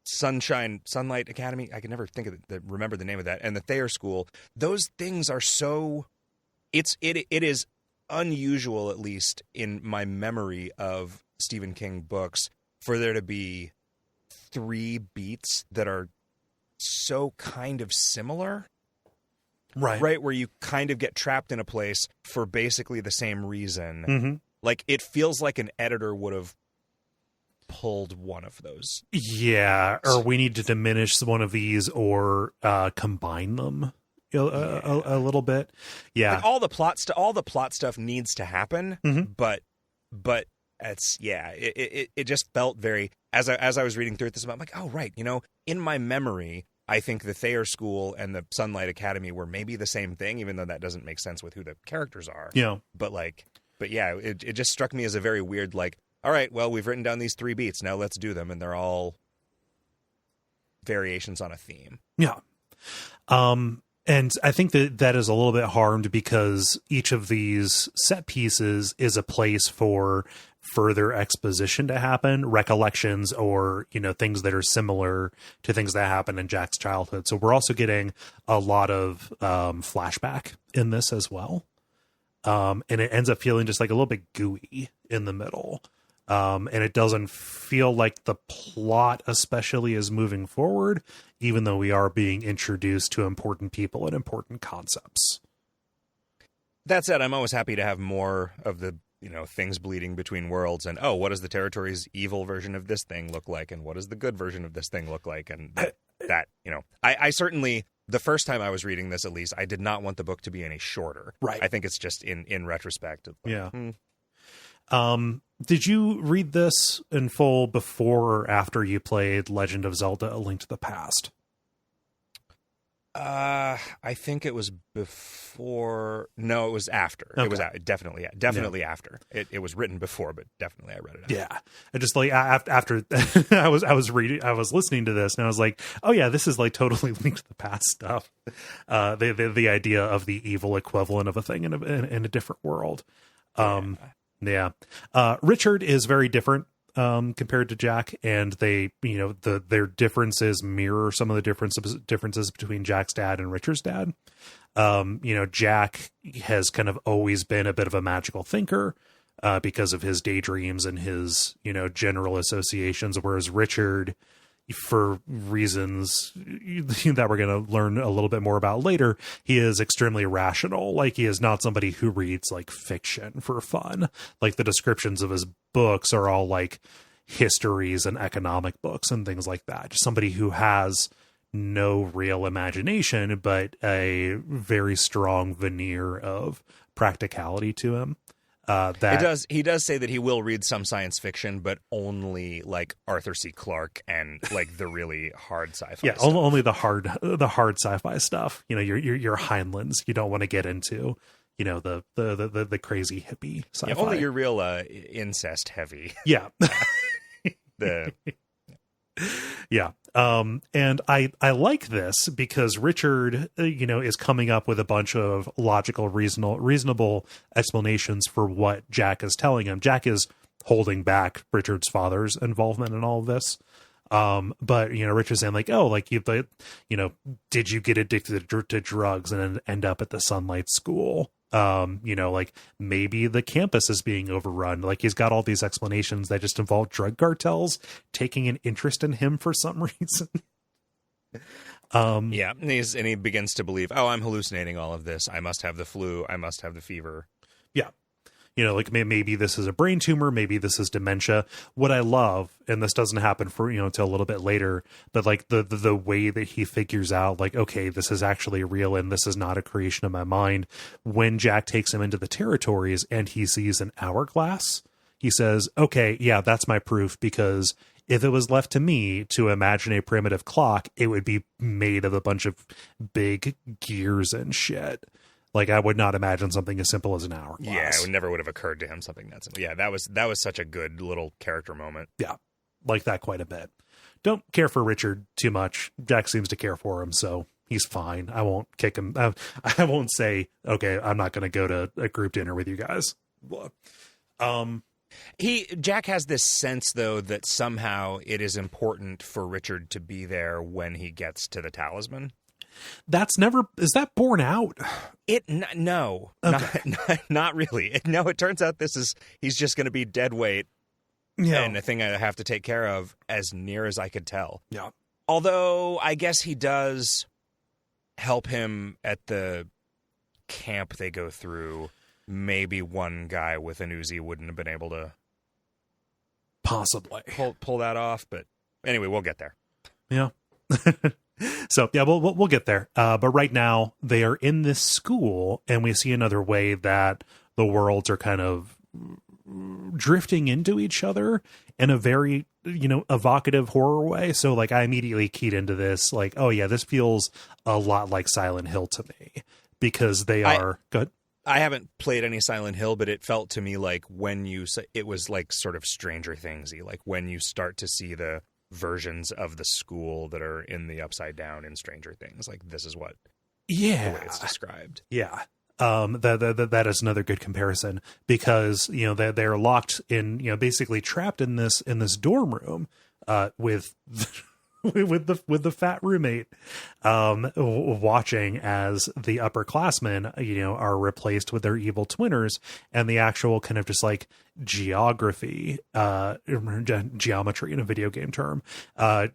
Sunlight Academy, I can never think of remember the name of that, and the Thayer School, those things are so it is unusual, at least in my memory of Stephen King books, for there to be 3 beats that are so kind of similar. Right, where you kind of get trapped in a place for basically the same reason. Mm-hmm. Like, it feels like an editor would have pulled one of those. Yeah, or we need to diminish one of these or combine them a little bit. Yeah, like all the plot stuff needs to happen, mm-hmm. but it's it just felt very, as I was reading through this, I'm like, oh right, in my memory, I think the Thayer School and the Sunlight Academy were maybe the same thing, even though that doesn't make sense with who the characters are. Yeah. But yeah, it just struck me as a very weird, like, all right, well, we've written down these 3 beats, now let's do them, and they're all variations on a theme. Yeah. And I think that is a little bit harmed because each of these set pieces is a place for further exposition to happen, recollections, or, things that are similar to things that happen in Jack's childhood. So we're also getting a lot of flashback in this as well. And it ends up feeling just like a little bit gooey in the middle. And it doesn't feel like the plot especially is moving forward, even though we are being introduced to important people and important concepts. That said, I'm always happy to have more of the, things bleeding between worlds and, what does the territory's evil version of this thing look like? And what does the good version of this thing look like? And that, I certainly, the first time I was reading this, at least, I did not want the book to be any shorter. Right. I think it's just in retrospect. Yeah. Did you read this in full before or after you played Legend of Zelda: A Link to the Past? I think it was before. No, it was after. Okay. It was definitely after. It was written before, but definitely I read it after. Yeah. I just like after I was listening to this and I was like, oh yeah, this is like totally Link to the Past stuff. The idea of the evil equivalent of a thing in a different world. Yeah. Richard is very different compared to Jack, and they, their differences mirror some of the differences between Jack's dad and Richard's dad. Jack has kind of always been a bit of a magical thinker because of his daydreams and his, general associations, whereas Richard, for reasons that we're going to learn a little bit more about later, he is extremely rational. Like, he is not somebody who reads like fiction for fun. Like, the descriptions of his books are all like histories and economic books and things like that. Just somebody who has no real imagination, but a very strong veneer of practicality to him. He does say that he will read some science fiction, but only like Arthur C. Clarke and like the really hard sci-fi. Yeah, stuff. Only the hard sci-fi stuff. Your Heinleins. You don't want to get into the crazy hippie sci-fi. Yeah, only your real incest heavy. Yeah. Yeah. And I like this because Richard, is coming up with a bunch of logical, reasonable explanations for what Jack is telling him. Jack is holding back Richard's father's involvement in all of this. But, Richard's saying like, oh, like, did you get addicted to drugs and then end up at the Sunlight School? Like, maybe the campus is being overrun. Like, he's got all these explanations that just involve drug cartels taking an interest in him for some reason. Yeah. And he begins to believe, I'm hallucinating all of this. I must have the flu. I must have the fever. Yeah. Like maybe this is a brain tumor, maybe this is dementia. What I love, and this doesn't happen for, until a little bit later, but like the way that he figures out like, okay, this is actually real and this is not a creation of my mind. When Jack takes him into the territories and he sees an hourglass, he says, okay, yeah, that's my proof, because if it was left to me to imagine a primitive clock, it would be made of a bunch of big gears and shit. Like, I would not imagine something as simple as an hourglass. Yeah, it never would have occurred to him something that simple. Yeah, that was such a good little character moment. Yeah, like that quite a bit. Don't care for Richard too much. Jack seems to care for him, so he's fine. I won't kick him. I won't say, okay, I'm not going to go to a group dinner with you guys. Jack has this sense, though, that somehow it is important for Richard to be there when he gets to the Talisman. Is that borne out? No, okay. not really. No, it turns out he's just going to be dead weight. Yeah. And a thing I have to take care of, as near as I could tell. Yeah. Although I guess he does help him at the camp they go through. Maybe one guy with an Uzi wouldn't have been able to possibly pull that off. But anyway, we'll get there. Yeah. So yeah, we'll get there. But right now they are in this school, and we see another way that the worlds are kind of drifting into each other in a very, evocative horror way. So like, I immediately keyed into this, like, oh yeah, this feels a lot like Silent Hill to me, because they are good. I haven't played any Silent Hill, but it felt to me like it was like sort of Stranger Things-y, like when you start to see the versions of the school that are in the Upside Down in Stranger Things. Like, this is what Yeah. The way it's described. Yeah. That is another good comparison, because, you know, they're locked in, you know, basically trapped in this dorm room, with with the fat roommate, watching as the upperclassmen, you know, are replaced with their evil twinners, and the actual kind of just like geography, geometry in a video game term,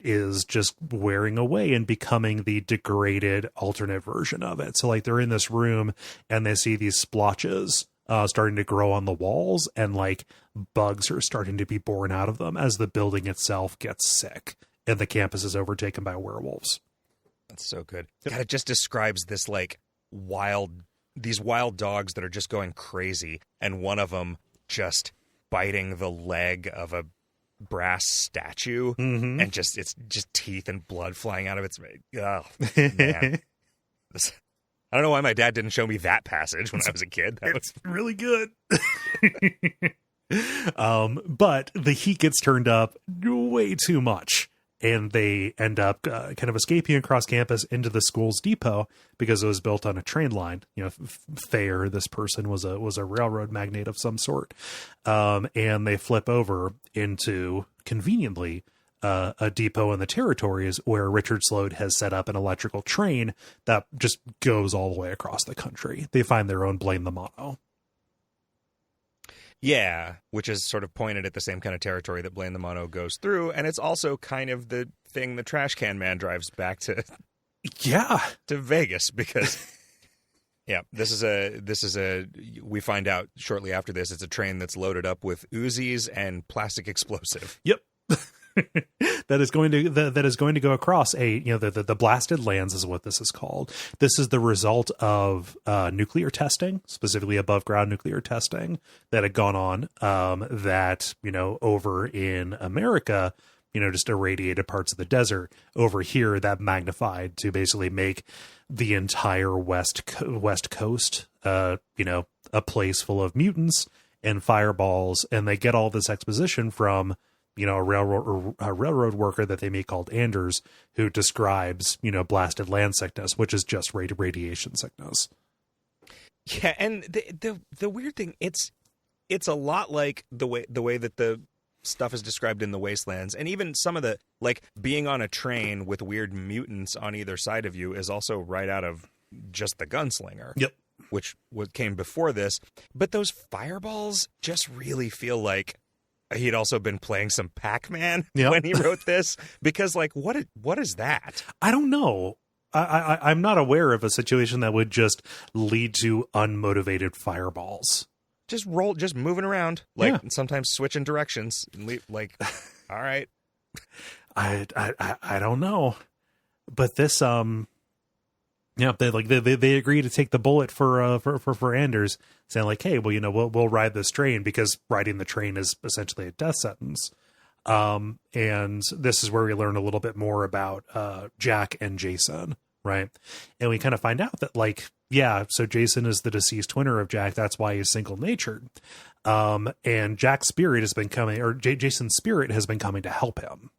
is just wearing away and becoming the degraded alternate version of it. So like they're in this room and they see these splotches starting to grow on the walls, and like bugs are starting to be born out of them as the building itself gets sick and the campus is overtaken by werewolves. That's so good. God, it just describes this like these wild dogs that are just going crazy, and one of them just biting the leg of a brass statue, and it's just teeth and blood flying out of its. Oh man, I don't know why my dad didn't show me that passage when I was a kid. That was really good. But the heat gets turned up way too much, and they end up kind of escaping across campus into the school's depot, because it was built on a train line. You know, Thayer, this person, was a railroad magnate of some sort, and they flip over into, conveniently, a depot in the territories where Richard Sloat has set up an electrical train that just goes all the way across the country. They find their own Blame the Mono. Yeah, which is sort of pointed at the same kind of territory that Blame the Mono goes through, and it's also kind of the thing the Trash Can Man drives back to. Yeah, to Vegas, because yeah, this is a we find out shortly after this, it's a train that's loaded up with Uzis and plastic explosive. Yep. that is going to go across the blasted lands is what this is called. This is the result of nuclear testing, specifically above ground nuclear testing that had gone on, that, you know, over in America, you know, just irradiated parts of the desert. Over here, that magnified to basically make the entire West Coast, you know, a place full of mutants and fireballs. And they get all this exposition from, you know, a railroad worker that they meet called Anders, who describes, you know, blasted land sickness, which is just radiation sickness. Yeah, and the weird thing, it's a lot like the way that the stuff is described in the Wastelands, and even some of the, like, being on a train with weird mutants on either side of you is also right out of just The Gunslinger. Yep. Which came before this. But those fireballs just really feel like he'd also been playing some Pac-Man when he wrote this, because, like, what is that? I don't know. I'm not aware of a situation that would just lead to unmotivated fireballs. Just moving around, like, sometimes switching directions. Like, all right. I don't know, but this yeah, they agree to take the bullet for Anders, saying like, hey, well, you know, we'll ride this train, because riding the train is essentially a death sentence. And this is where we learn a little bit more about Jack and Jason, right? And we kind of find out that, like, yeah, so Jason is the deceased twinner of Jack. That's why he's single-natured. And Jack's spirit has been coming, or Jason's spirit has been coming to help him.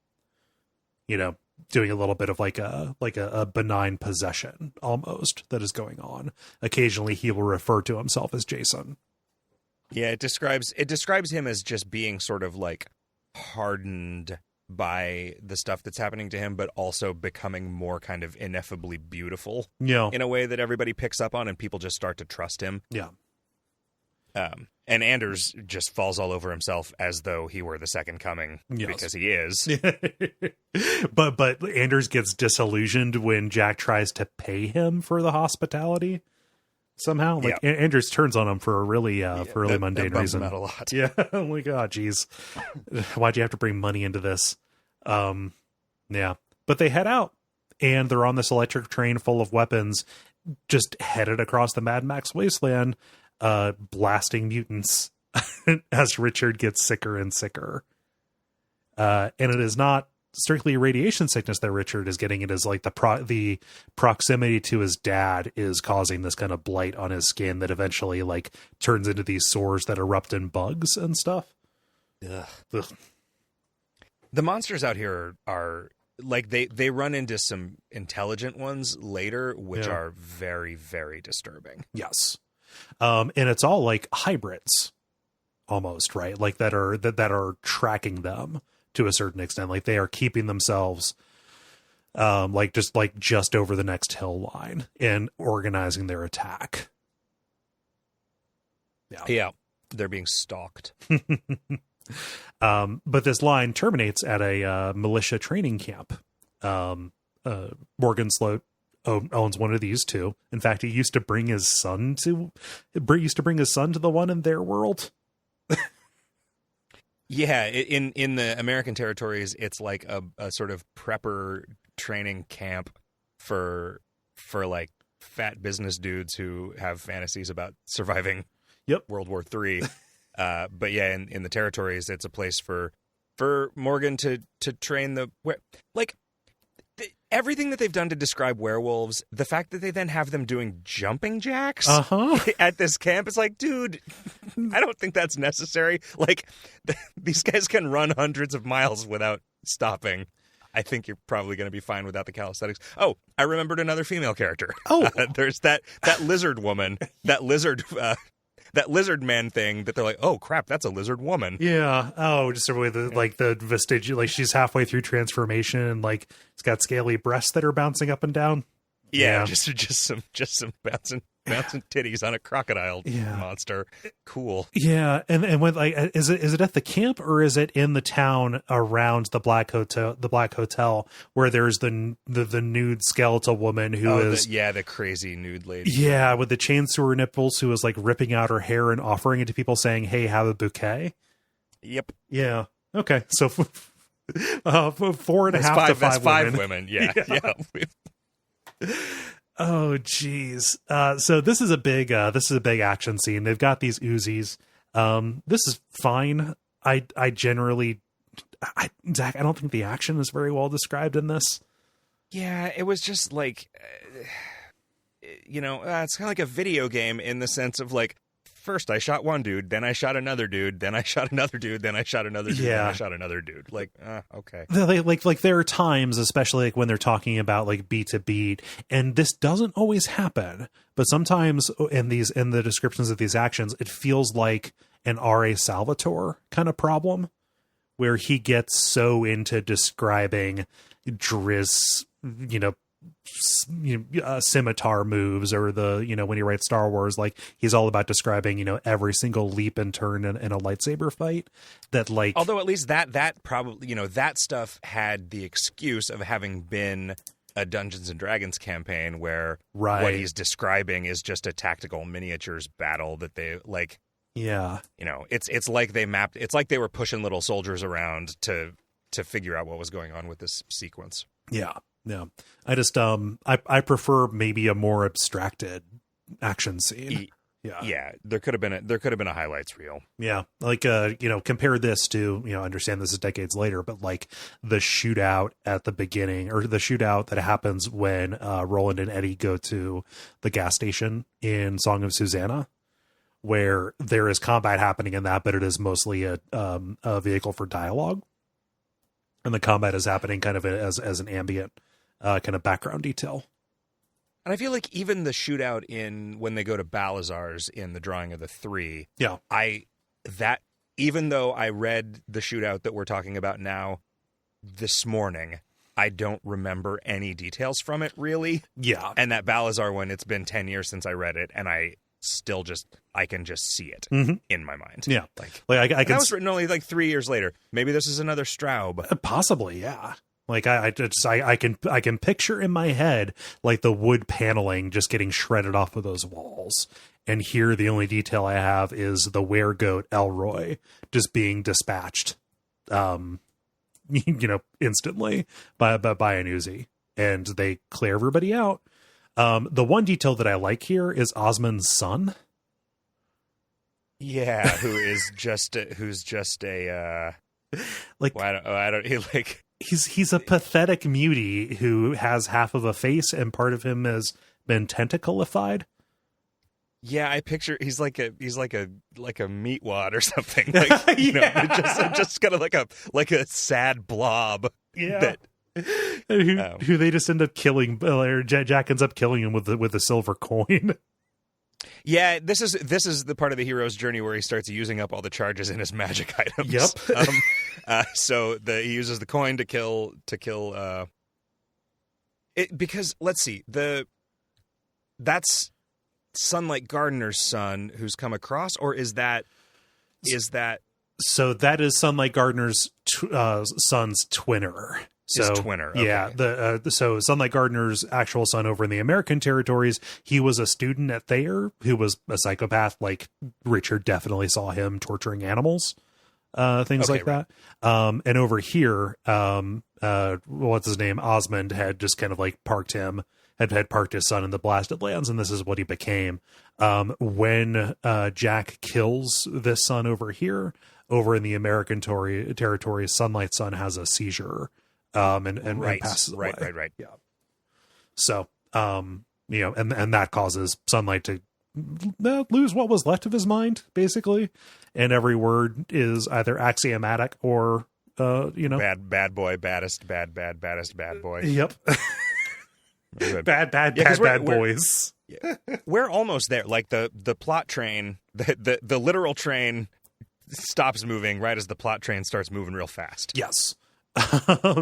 You know, doing a little bit of like a benign possession almost that is going on. Occasionally he will refer to himself as Jason. Yeah, it describes him as just being sort of like hardened by the stuff that's happening to him, but also becoming more kind of ineffably beautiful in a way that everybody picks up on, and people just start to trust him. Yeah. And Anders just falls all over himself as though he were the second coming, because he is. But Anders gets disillusioned when Jack tries to pay him for the hospitality somehow. Like Anders turns on him for a really mundane reason. Him out a lot. Yeah. Oh my God, geez. Why'd you have to bring money into this? Yeah. But they head out, and they're on this electric train full of weapons, just headed across the Mad Max wasteland, blasting mutants as Richard gets sicker and sicker. And it is not strictly radiation sickness that Richard is getting. It is like the proximity to his dad is causing this kind of blight on his skin that eventually like turns into these sores that erupt in bugs and stuff. Ugh. The monsters out here are like they run into some intelligent ones later, which Yeah. are very, very disturbing. Yes. And it's all like hybrids almost, right? Like that are tracking them to a certain extent. Like they are keeping themselves just over the next hill line and organizing their attack. Yeah. They're being stalked. But this line terminates at a militia training camp. Morgan Sloat owns one of these too. In fact, he used to bring his son to the one in their world. Yeah, in the American territories, it's like a sort of prepper training camp for like fat business dudes who have fantasies about surviving World War III. But yeah, in the territories, it's a place for Morgan to train everything that they've done to describe werewolves. The fact that they then have them doing jumping jacks at this camp, it's like, dude, I don't think that's necessary. Like, these guys can run hundreds of miles without stopping. I think you're probably going to be fine without the calisthenics. Oh, I remembered another female character. Oh, there's that lizard woman, that lizard man thing that they're like, oh crap, that's a lizard woman. Yeah. Oh, just the vestigial, like she's halfway through transformation and like it's got scaly breasts that are bouncing up and down. Yeah. Just some bouncing titties on a crocodile monster. Cool. Yeah. And when is it at the camp or is it in the town around the Black Hotel where there's the nude skeletal woman who is the crazy nude lady. Yeah, with the chainsaw nipples, who is like ripping out her hair and offering it to people saying, "Hey, have a bouquet." Yep. Yeah. Okay. So 4.5 to 5 that's five women. women. Yeah. Oh, geez. So this is a big action scene. They've got these Uzis. This is fine. Zach, I don't think the action is very well described in this. Yeah, it was just like, it's kind of like a video game in the sense of like, first I shot one dude, then I shot another dude, then I shot another dude, then I shot another dude, then I shot another dude. Like, okay. Like there are times, especially like when they're talking about like beat to beat, and this doesn't always happen, but sometimes in the descriptions of these actions, it feels like an R.A. Salvatore kind of problem, where he gets so into describing Driz, scimitar moves, or when he writes Star Wars, like he's all about describing every single leap and turn in a lightsaber fight. That like, although at least that probably that stuff had the excuse of having been a Dungeons and Dragons campaign where what he's describing is just a tactical miniatures battle that they like. Yeah, it's like they were pushing little soldiers around to figure out what was going on with this sequence. Yeah. Yeah, I just I prefer maybe a more abstracted action scene. Yeah, there could have been a highlights reel. Yeah, like compare this to understand this is decades later, but like the shootout at the beginning, or the shootout that happens when Roland and Eddie go to the gas station in Song of Susanna, where there is combat happening in that, but it is mostly a vehicle for dialogue, and the combat is happening kind of as an ambient kind of background detail. And I feel like even the shootout when they go to Balazar's in the Drawing of the Three, even though I read the shootout that we're talking about now this morning, I don't remember any details from it really. Yeah. And that Balazar one, it's been 10 years since I read it, and I can just see it in my mind. Yeah. I can. That was written only like 3 years later. Maybe this is another Straub. Possibly, yeah. Like I can picture in my head like the wood paneling just getting shredded off of those walls, and here the only detail I have is the weregoat Elroy just being dispatched, instantly by an Uzi, and they clear everybody out. The one detail that I like here is Osmond's son. Yeah, who's just a like, well, I don't he like. He's a pathetic mutie who has half of a face and part of him has been tentacleified. Yeah, I picture he's like a meatwad or something. Like just kind of like a sad blob. Yeah. who they just end up killing, or Jack ends up killing him with a silver coin. Yeah, this is the part of the hero's journey where he starts using up all the charges in his magic items. Yep. So he uses the coin to kill it, because let's see, that's Sunlight Gardener's son who's come across, or is that so that is Sunlight Gardener's son's twinner. His twinner. Okay. Yeah, so Sunlight Gardener's actual son over in the American territories, he was a student at Thayer who was a psychopath. Like Richard definitely saw him torturing animals, things like that. And over here, what's his name? Osmond had just kind of like parked his son in the Blasted Lands, and this is what he became. When Jack kills this son over here, over in the American territory, Sunlight's son has a seizure. And passes away. Right. Yeah. So, and that causes Sunlight to lose what was left of his mind, basically. And every word is either axiomatic or, bad boy, baddest bad boy. Yep. bad boys. We're almost there. Like the plot train, the literal train stops moving right as the plot train starts moving real fast. Yes.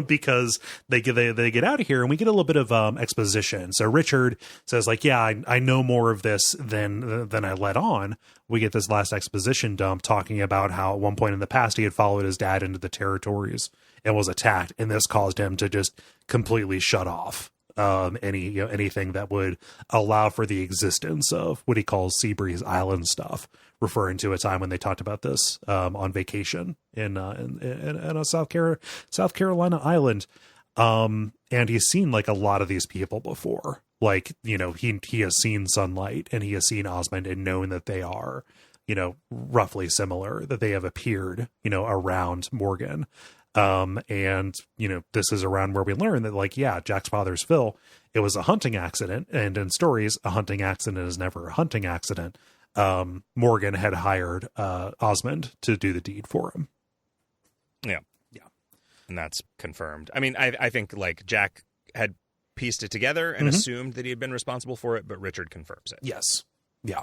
Because they get out of here, and we get a little bit of exposition. So Richard says, like, yeah, I know more of this than I let on. We get this last exposition dump talking about how at one point in the past he had followed his dad into the territories and was attacked, and this caused him to just completely shut off anything that would allow for the existence of what he calls Seabreeze Island stuff, referring to a time when they talked about this on vacation in a South Carolina island. And he's seen like a lot of these people before. Like, he has seen Sunlight and he has seen Osmond and known that they are, roughly similar, that they have appeared, around Morgan. And this is around where we learn that, like, yeah, Jack's father's Phil, it was a hunting accident. And in stories, a hunting accident is never a hunting accident. Morgan had hired Osmond to do the deed for him. Yeah. And that's confirmed. I mean, I think like Jack had pieced it together and assumed that he had been responsible for it, but Richard confirms it. Yes. Yeah.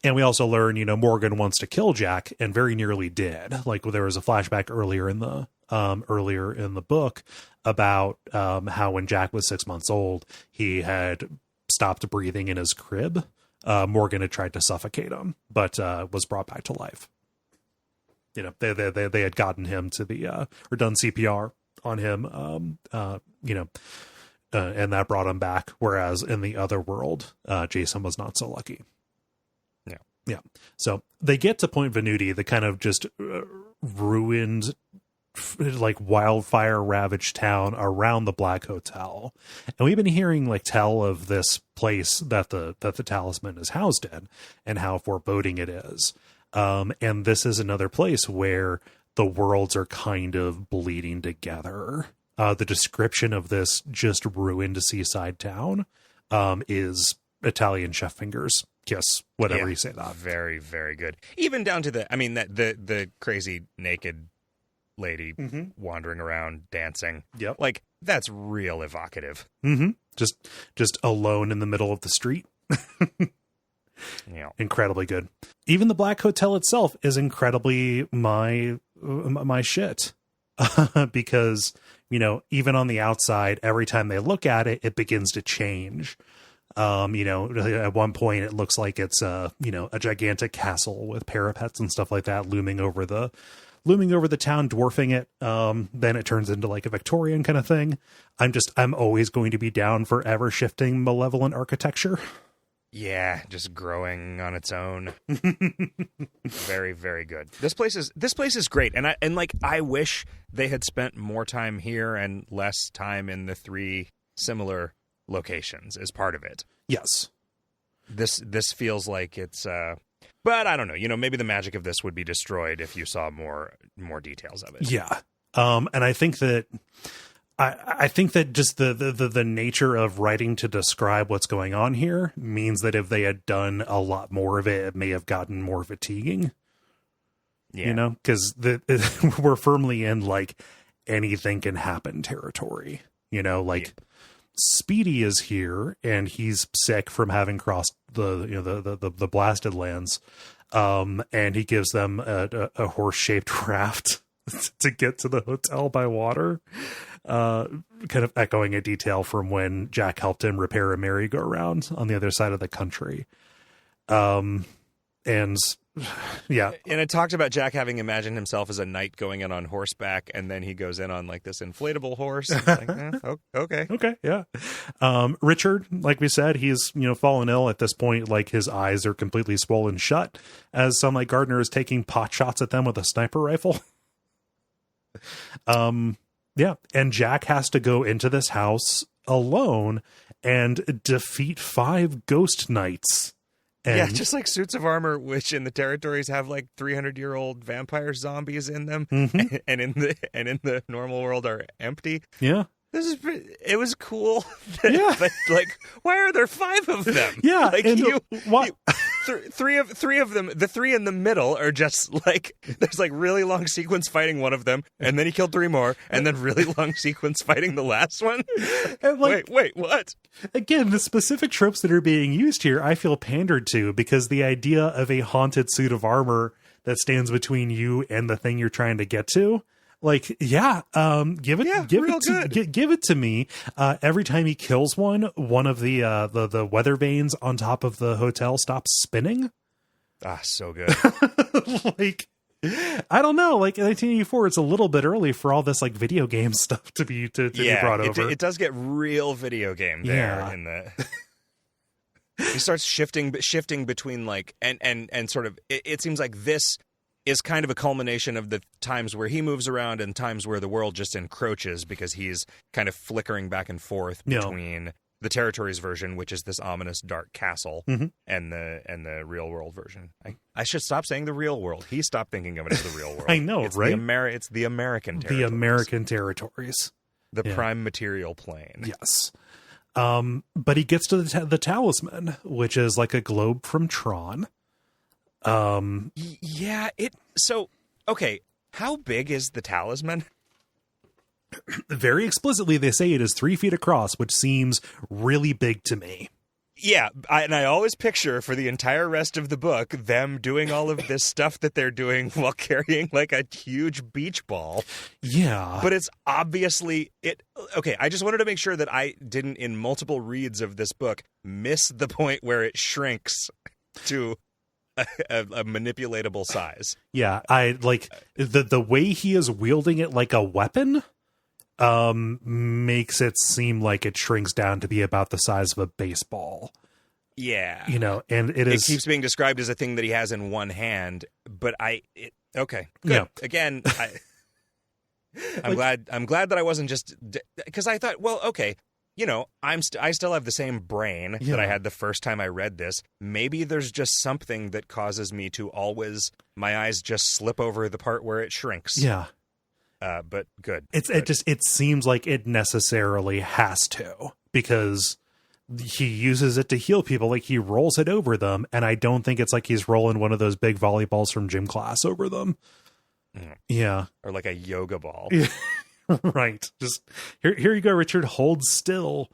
And we also learn, Morgan wants to kill Jack and very nearly did. Like, there was a flashback earlier in the book about how when Jack was 6 months old, he had stopped breathing in his crib. Morgan had tried to suffocate him, but was brought back to life. They had gotten him to the or done CPR on him, and that brought him back. Whereas in the other world, Jason was not so lucky. Yeah. So they get to Point Venuti, the kind of just ruined, like wildfire ravaged town around the Black Hotel. And we've been hearing like tell of this place that the Talisman is housed in and how foreboding it is. And this is another place where the worlds are kind of bleeding together. The description of this just ruined seaside town is Italian chef fingers. Kiss, whatever you say that. Very, very good. Even down to the crazy naked lady wandering around dancing. Yep. Like, that's real evocative. Mm-hmm. Just alone in the middle of the street. Yeah. Incredibly good. Even the Black Hotel itself is incredibly my shit. Because, even on the outside, every time they look at it, it begins to change. At one point it looks like it's a gigantic castle with parapets and stuff like that looming over the town, dwarfing it. Then it turns into like a Victorian kind of thing. I'm always going to be down for ever shifting malevolent architecture. Yeah, just growing on its own. Very, very good. This place is great. And I wish they had spent more time here and less time in the three similar locations as part of it. Yes. This feels like it's but I don't know, maybe the magic of this would be destroyed if you saw more details of it. Yeah. And I think that I think that just the nature of writing to describe what's going on here means that if they had done a lot more of it, it may have gotten more fatiguing. Yeah. Because we're firmly in like anything can happen territory. Speedy is here and he's sick from having crossed the blasted lands. And he gives them a horse-shaped raft to get to the hotel by water. Kind of echoing a detail from when Jack helped him repair a merry-go-round on the other side of the country. And yeah. And it talked about Jack having imagined himself as a knight going in on horseback, and then he goes in on like this inflatable horse. It's like, okay. Okay, yeah. Richard, like we said, he's, fallen ill at this point. Like his eyes are completely swollen shut as Sunlight Gardner is taking pot shots at them with a sniper rifle. Yeah. And Jack has to go into this house alone and defeat 5 ghost knights. Yeah, just like suits of armor, which in the territories have like 300-year-old vampire zombies in them, and in the normal world are empty. Yeah, it was cool. Yeah, but like, why are there 5 of them? Yeah, like what? Three of them. The 3 in the middle are just like there's like really long sequence fighting one of them, and then he killed 3 more, and then really long sequence fighting the last one. And like, wait, what? Again, the specific tropes that are being used here, I feel pandered to, because the idea of a haunted suit of armor that stands between you and the thing you're trying to get to. Like, yeah, give it to me. Every time he kills one of the weather vanes on top of the hotel stops spinning. Ah, so good. Like, I don't know. Like in 1984, it's a little bit early for all this like video game stuff to be brought over. It does get real video game there in the. He starts shifting between like and sort of. It seems like this is kind of a culmination of the times where he moves around and times where the world just encroaches, because he's kind of flickering back and forth between the territories version, which is this ominous dark castle, and the real world version. I should stop saying the real world. He stopped thinking of it as the real world. I know, it's right? It's the American territories. The American territories. The prime material plane. Yes. But he gets to the Talisman, which is like a globe from Tron. Okay, how big is the Talisman? Very explicitly, they say it is 3 feet across, which seems really big to me. Yeah, I always picture for the entire rest of the book them doing all of this stuff that they're doing while carrying like a huge beach ball. Yeah. But it's obviously it. Okay, I just wanted to make sure that I didn't, in multiple reads of this book, miss the point where it shrinks to a manipulatable size. Yeah, I like the way he is wielding it like a weapon makes it seem like it shrinks down to be about the size of a baseball. Yeah. And it keeps being described as a thing that he has in one hand, but okay. Good. Yeah. Again, I'm glad that I wasn't just, because I thought, well, okay, I still have the same brain that I had the first time I read this. Maybe there's just something that causes me to always, my eyes just slip over the part where it shrinks. Yeah. But good. It seems like it necessarily has to, because he uses it to heal people. Like he rolls it over them. And I don't think it's like he's rolling one of those big volleyballs from gym class over them. Yeah. Or like a yoga ball. Yeah. Right. Just here you go, Richard. Hold still.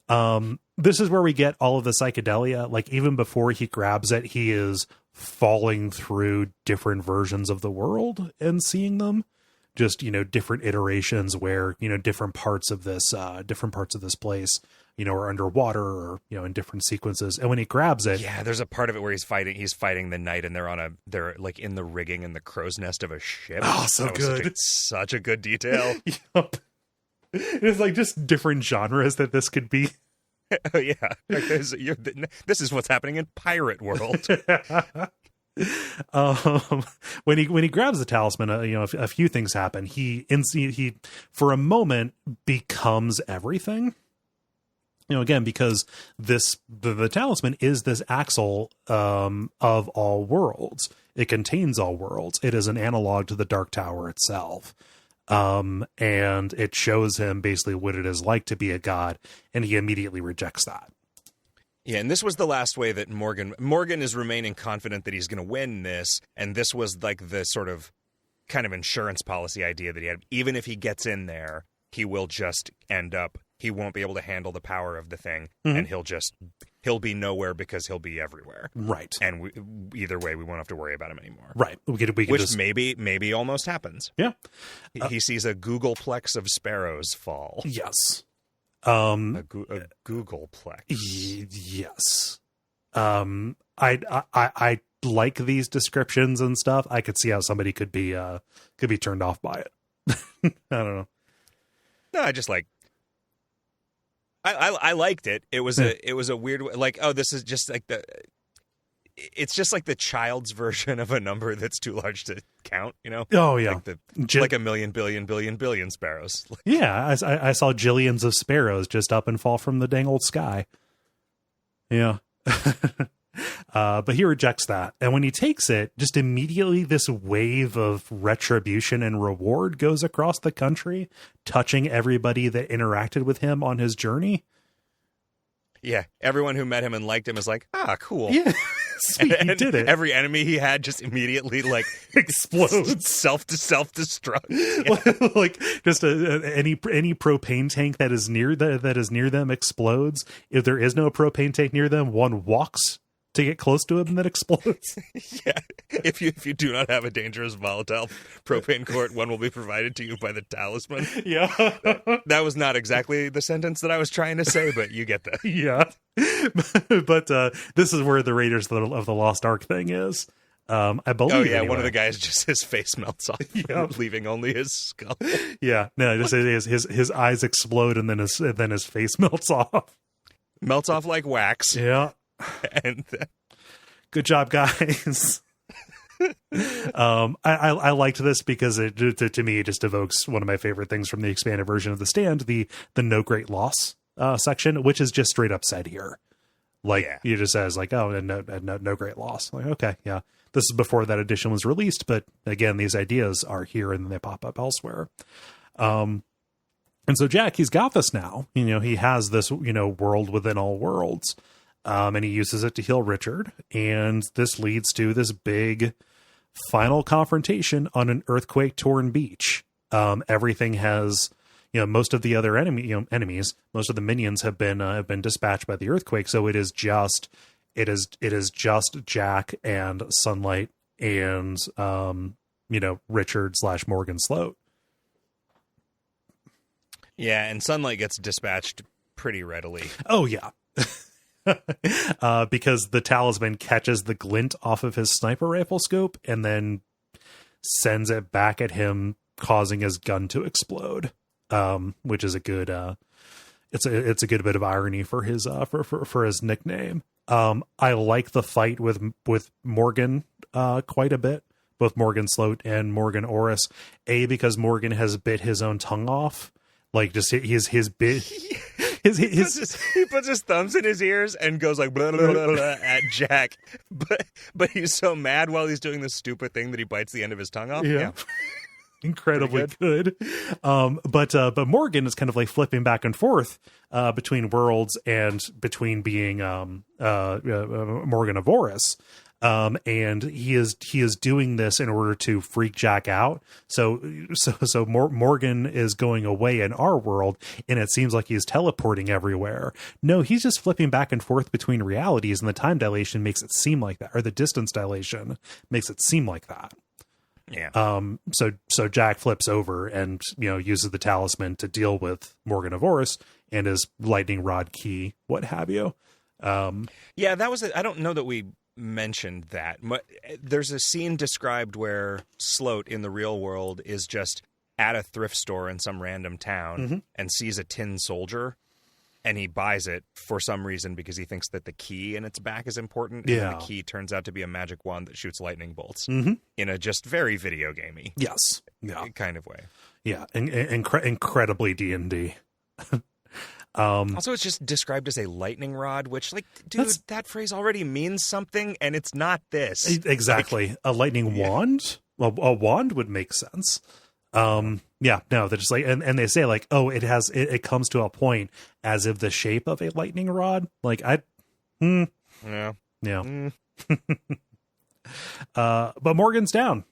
This is where we get all of the psychedelia. Like even before he grabs it, he is falling through different versions of the world and seeing them. Just, different iterations where, different parts of this place, are underwater or, in different sequences. And when he grabs it. Yeah, there's a part of it where he's fighting the knight, and they're like in the rigging in the crow's nest of a ship. Oh, so good. Such a good detail. Yep. It's like just different genres that this could be. Oh, yeah. Like this is what's happening in Pirate World. When he grabs the talisman, a few things happen. He for a moment becomes everything. Again, because the talisman is this axle of all worlds. It contains all worlds. It is an analog to the Dark Tower itself. And it shows him basically what it is like to be a god, and he immediately rejects that. Yeah, and this was the last way that Morgan is remaining confident that he's going to win this, and this was like the sort of kind of insurance policy idea that he had. Even if he gets in there, he will just end up, he won't be able to handle the power of the thing, and he'll be nowhere because he'll be everywhere. Right. And either way, we won't have to worry about him anymore. Right. We could Which just... maybe almost happens. Yeah. He sees a Googleplex of sparrows fall. Yes. A Googleplex. Yes. I like these descriptions and stuff. I could see how somebody could be turned off by it. I don't know. No, I just like. I liked it. It was a weird, like, oh, this is just like it's just like the child's version of a number that's too large to count, you know? Oh yeah, like a million billion sparrows. Yeah, I saw jillions of sparrows just up and fall from the dang old sky. Yeah. But he rejects that. And when he takes it, just immediately this wave of retribution and reward goes across the country, touching everybody that interacted with him on his journey. Yeah. Everyone who met him and liked him is like, cool. Yeah. Sweet, he did it. Every enemy he had just immediately like explodes, self-destruct. Yeah. Like just any propane tank that is near them explodes. If there is no propane tank near them, one walks to get close to him and then explodes. Yeah. If you do not have a dangerous volatile propane quart, one will be provided to you by the Talisman. Yeah. That was not exactly the sentence that I was trying to say, but you get that. Yeah. But this is where the Raiders of the Lost Ark thing is. I believe. Oh yeah, anyway. One of the guys just his face melts off, leaving only his skull. Yeah, no, just his eyes explode and then his face melts off. Melts off like wax. Yeah. And good job, guys. I liked this because to me it just evokes one of my favorite things from the expanded version of The Stand, the no great loss section, which is just straight up said here. Like he just says like, oh, no great loss. Like, okay, yeah, this is before that edition was released, but again, these ideas are here and they pop up elsewhere. And so Jack, he's got this now. You know, he has this, world within all worlds. And he uses it to heal Richard. And this leads to this big final confrontation on an earthquake-torn beach. Everything has, most of the other enemies, most of the minions have been dispatched by the earthquake. So it is just Jack and Sunlight and, Richard / Morgan Sloat. Yeah. And Sunlight gets dispatched pretty readily. Oh yeah. Because the Talisman catches the glint off of his sniper rifle scope and then sends it back at him, causing his gun to explode. Which is a good, it's a good bit of irony for his for his nickname. I like the fight with Morgan quite a bit, both Morgan Sloat and Morgan Orris. Because Morgan has bit his own tongue off, like just his bit. He puts his thumbs in his ears and goes like blah, blah, blah, blah, at Jack, but he's so mad while he's doing this stupid thing that he bites the end of his tongue off. Yeah. Incredibly good. But Morgan is kind of like flipping back and forth between worlds and between being Morgan of Orris. And he is doing this in order to freak Jack out. So Morgan is going away in our world, and it seems like he's teleporting everywhere. No, he's just flipping back and forth between realities, and the time dilation makes it seem like that, or the distance dilation makes it seem like that. Yeah. So Jack flips over and uses the Talisman to deal with Morgan of Orris and his lightning rod key, what have you. Yeah, that was it. I don't know that we mentioned that. There's a scene described where Sloat in the real world is just at a thrift store in some random town and sees a tin soldier, and he buys it for some reason because he thinks that the key in its back is important. And the key turns out to be a magic wand that shoots lightning bolts in a just very video gamey kind of way. Yeah, incredibly D&D. Also, it's just described as a lightning rod, which, like, dude, that phrase already means something, and it's not this. Exactly. Like, a lightning wand? Well, a wand would make sense. Yeah, no, they're just like, and they say like, oh, it comes to a point as if the shape of a lightning rod. Like, yeah. But Morgan's down.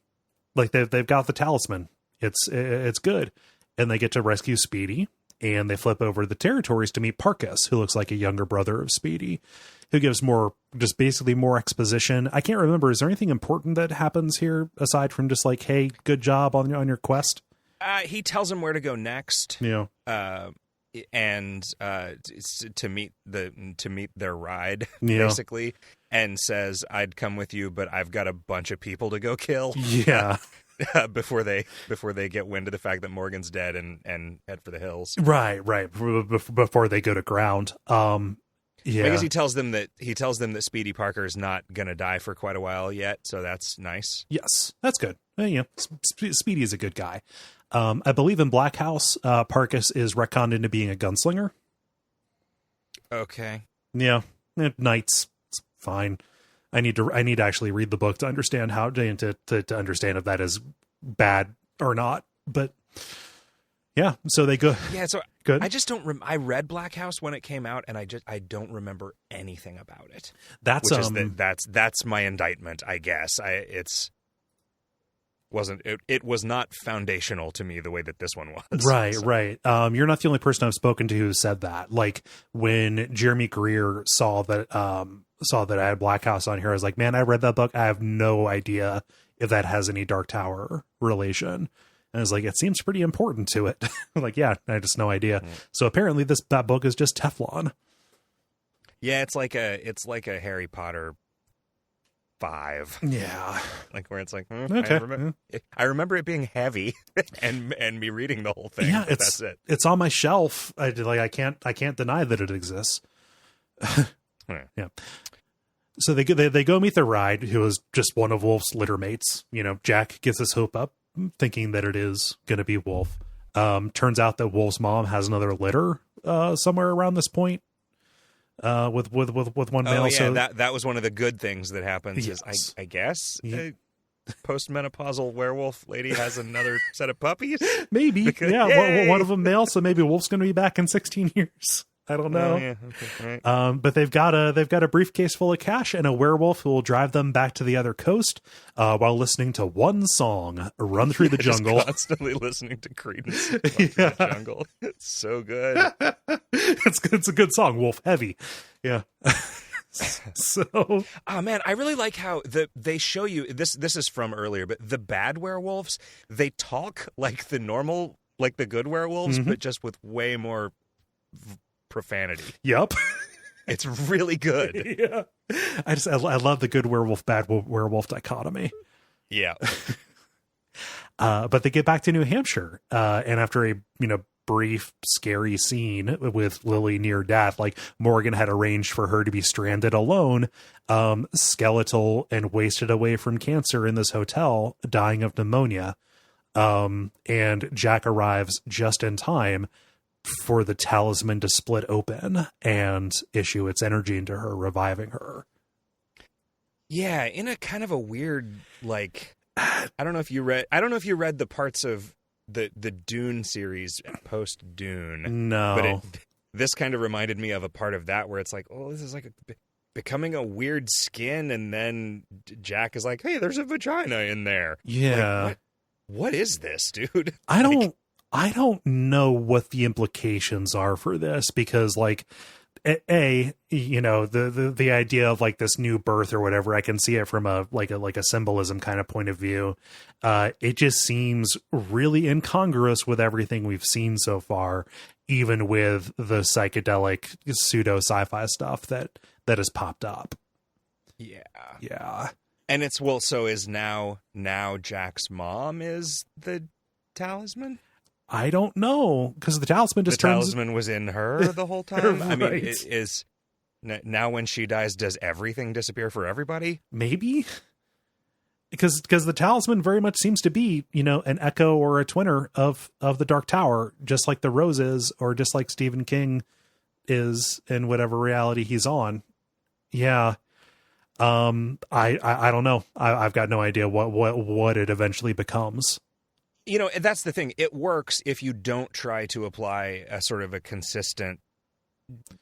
like they've got the talisman. It's good. And they get to rescue Speedy, and they flip over the territories to meet Parkas, who looks like a younger brother of Speedy, who gives basically more exposition. I can't remember. Is there anything important that happens here aside from just like, hey, good job on your quest? He tells him where to go next. Yeah. And to meet their ride, Yeah. basically, and says, "I'd come with you, but I've got a bunch of people to go kill." Yeah. before they get wind of the fact that Morgan's dead and head for the hills. Right. Before they go to ground. Yeah. Because he tells them that Speedy Parker is not going to die for quite a while yet, so that's nice. Yes, that's good. Speedy is a good guy. I believe in Black House, Parkas is retconned into being a gunslinger. Okay. Yeah. Knights. It's fine. I need to actually read the book to understand to understand if that is bad or not. But yeah, so they go. Yeah, so good. I just don't. I read Black House when it came out, and I don't remember anything about it. That's my indictment, I guess. It was not foundational to me the way that this one was. Right, so. right. You're not the only person I've spoken to who said that. Like when Jeremy Greer saw that I had Black House on here, I was like, man, I read that book. I have no idea if that has any Dark Tower relation. And I was like, it seems pretty important to it. Like, yeah, I just no idea. Mm. So apparently that book is just Teflon. Yeah, it's like a Harry Potter 5. Yeah. Like where it's like, okay. I remember it being heavy and me reading the whole thing. Yeah, that's it. It's on my shelf. I can't deny that it exists. Yeah. So they go meet the ride, who is just one of Wolf's litter mates. Jack gets his hope up, thinking that it is going to be Wolf. Turns out that Wolf's mom has another litter somewhere around this point. With one male. Oh, yeah, so that was one of the good things that happens. Yes. Is I guess postmenopausal werewolf lady has another set of puppies. Maybe, yeah, one of them male. So maybe Wolf's going to be back in 16 years. I don't know. Oh, yeah. Okay, right. But they've got a briefcase full of cash and a werewolf who will drive them back to the other coast while listening to one song, "Run Through the Jungle." Just constantly listening to Creedence. Run Through the Jungle. It's so good. It's a good song. Wolf heavy. Yeah. So, oh man, I really like how they show you this. This is from earlier, but the bad werewolves, they talk like the normal, like the good werewolves, but just with way more profanity. Yep. It's really good. Yeah. I love the good werewolf, bad werewolf dichotomy. Yeah. But they get back to New Hampshire, and after a brief scary scene with Lily near death, like Morgan had arranged for her to be stranded alone, skeletal and wasted away from cancer in this hotel, dying of pneumonia. And Jack arrives just in time for the talisman to split open and issue its energy into her, reviving her. Yeah, in a kind of a weird, like, I don't know if you read the parts of the Dune series post Dune. No. But this kind of reminded me of a part of that where it's like, oh, this is like becoming a weird skin, and then Jack is like, hey, there's a vagina in there. Yeah. Like, what is this, dude? I don't know what the implications are for this, because like the idea of like this new birth or whatever, I can see it from a symbolism kind of point of view. It just seems really incongruous with everything we've seen so far, even with the psychedelic pseudo sci-fi stuff that has popped up. Yeah. Yeah. And it's, well, so is now Jack's mom is the talisman? I don't know, because the talisman just talisman was in her the whole time. Right. I mean, is now when she dies, does everything disappear for everybody? Maybe, because the talisman very much seems to be an echo or a twinner of the Dark Tower, just like the Rose is, or just like Stephen King is in whatever reality he's on. Yeah. I don't know. I've got no idea what it eventually becomes. That's the thing. It works if you don't try to apply a sort of a consistent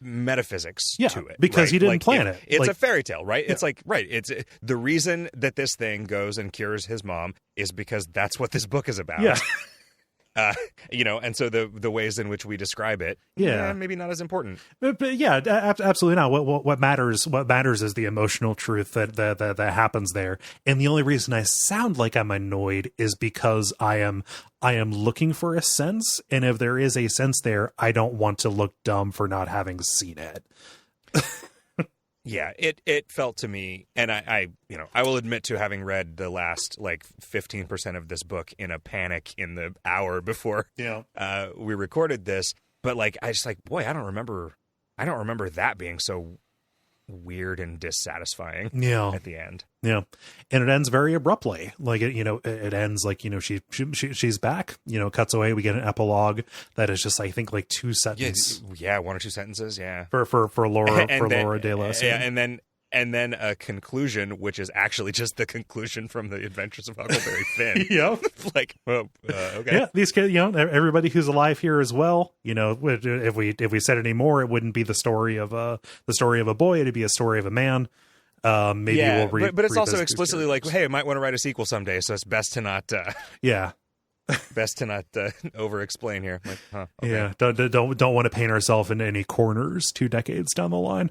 metaphysics Yeah, to it. because right? he didn't plan it. It's Like- a fairy tale, right? Yeah. It's like, right. It's the reason that this thing goes and cures his mom is because that's what this book is about. Yeah. And so the ways in which we describe it, Yeah. maybe not as important. But yeah, absolutely not. What matters is the emotional truth that happens there. And the only reason I sound like I'm annoyed is because I am looking for a sense, and if there is a sense there, I don't want to look dumb for not having seen it. Yeah, it felt to me, and I will admit to having read the last 15% of this book in a panic in the hour before we recorded this. But I just boy, I don't remember that being so weird and dissatisfying. At the end. Yeah, and it ends very abruptly. It ends she's back. Cuts away. We get an epilogue that is just I think 2 sentences. Yeah, 1 or 2 sentences. Yeah, for Laura Laura De La. Yeah, and then a conclusion, which is actually just the conclusion from the Adventures of Huckleberry Finn. Okay. Yeah, these kids, everybody who's alive here as well. If we said any more, it wouldn't be the story of a boy. It'd be a story of a man. Maybe we'll read. But it's also explicitly hey, I might want to write a sequel someday, so it's best to not. Best to not over-explain here. Okay. Yeah, don't want to paint ourselves into any corners 2 decades down the line.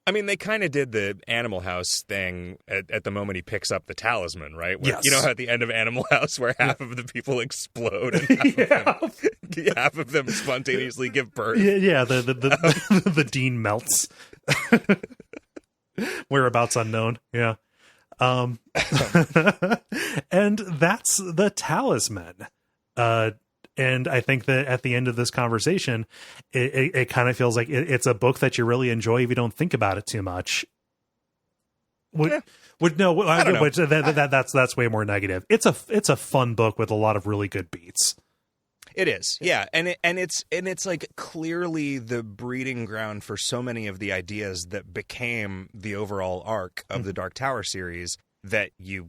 I mean, they kind of did the Animal House thing at the moment he picks up the talisman, right? Where, yes. At the end of Animal House, where half of the people explode and half of them spontaneously give birth. Yeah. The dean melts. Whereabouts unknown. Yeah. And that's the Talisman. And I think that at the end of this conversation, it kind of feels like it's a book that you really enjoy if you don't think about it too much. That's way more negative. It's a fun book with a lot of really good beats. It is, yeah, and it's clearly the breeding ground for so many of the ideas that became the overall arc of the Dark Tower series. That you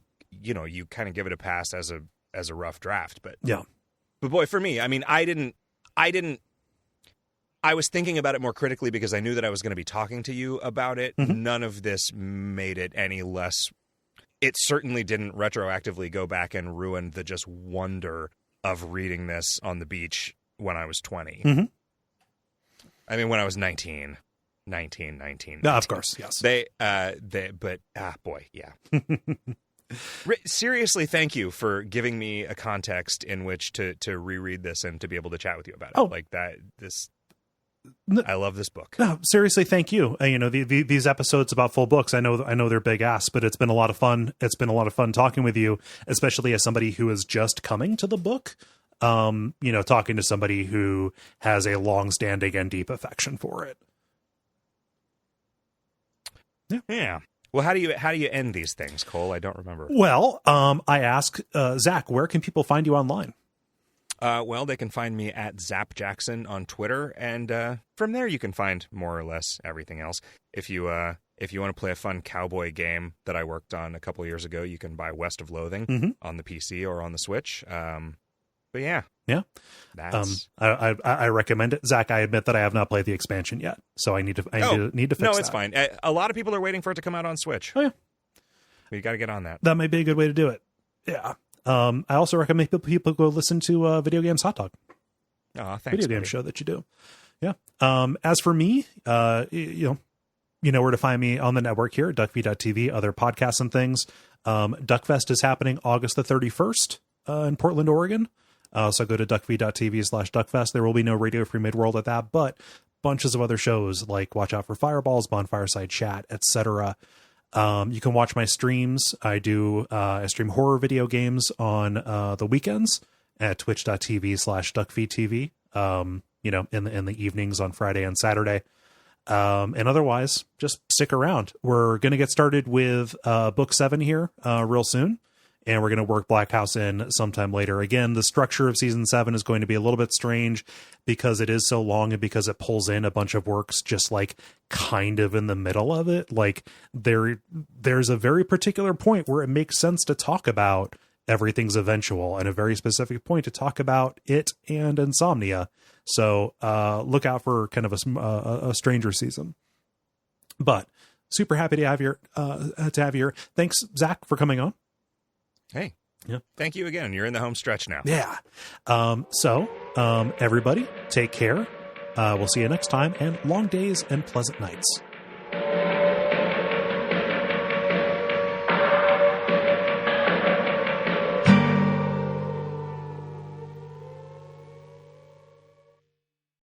kind of give it a pass as a rough draft, but yeah. But boy, for me, I mean, I was thinking about it more critically because I knew that I was going to be talking to you about it. Mm-hmm. None of this made it any less. It certainly didn't retroactively go back and ruin the just wonder of reading this on the beach when I was 20. Mm-hmm. I mean, when I was 19. No, of course, yes. Boy, yeah. Seriously, thank you for giving me a context in which to reread this and to be able to chat with you about it. I love this book. No, seriously, thank you. These episodes about full books, I know they're big ass, but it's been a lot of fun. It's been a lot of fun talking with you, especially as somebody who is just coming to the book. Talking to somebody who has a long-standing and deep affection for it. Yeah. Well, how do you end these things, Cole? I don't remember. Well, I ask Zach, where can people find you online? Well, they can find me at Zap Jackson on Twitter, and from there you can find more or less everything else. If you want to play a fun cowboy game that I worked on a couple years ago, you can buy West of Loathing on the PC or on the Switch. But yeah. I recommend it. Zach, I admit that I have not played the expansion yet, so I need to fix that. No, it's fine. A lot of people are waiting for it to come out on Switch. Oh yeah, you got to get on that. That might be a good way to do it. Yeah. I also recommend people go listen to Video Games Hot Dog. Oh, thanks. Video game show that you do. Yeah. As for me, you know where to find me on the network here at Duckfeed.tv, other podcasts and things. Duckfest is happening August the 31st in Portland, Oregon. So go to Duckfeed.tv/Duckfest. There will be no Radio Free Midworld at that, but bunches of other shows like Watch Out for Fireballs, Bonfireside Chat, etc. You can watch my streams. I stream horror video games on the weekends at Twitch.tv/DuckFeed.tv. In the evenings on Friday and Saturday. And otherwise, just stick around. We're going to get started with book 7 here real soon. And we're going to work Black House in sometime later. Again, the structure of season 7 is going to be a little bit strange because it is so long and because it pulls in a bunch of works just kind of in the middle of it. There's a very particular point where it makes sense to talk about Everything's Eventual and a very specific point to talk about it and Insomnia. So look out for kind of a stranger season. But super happy to have you here. Thanks, Zach, for coming on. Hey, yeah, thank you again. You're in the home stretch now. Yeah. So everybody, take care. We'll see you next time, and long days and pleasant nights.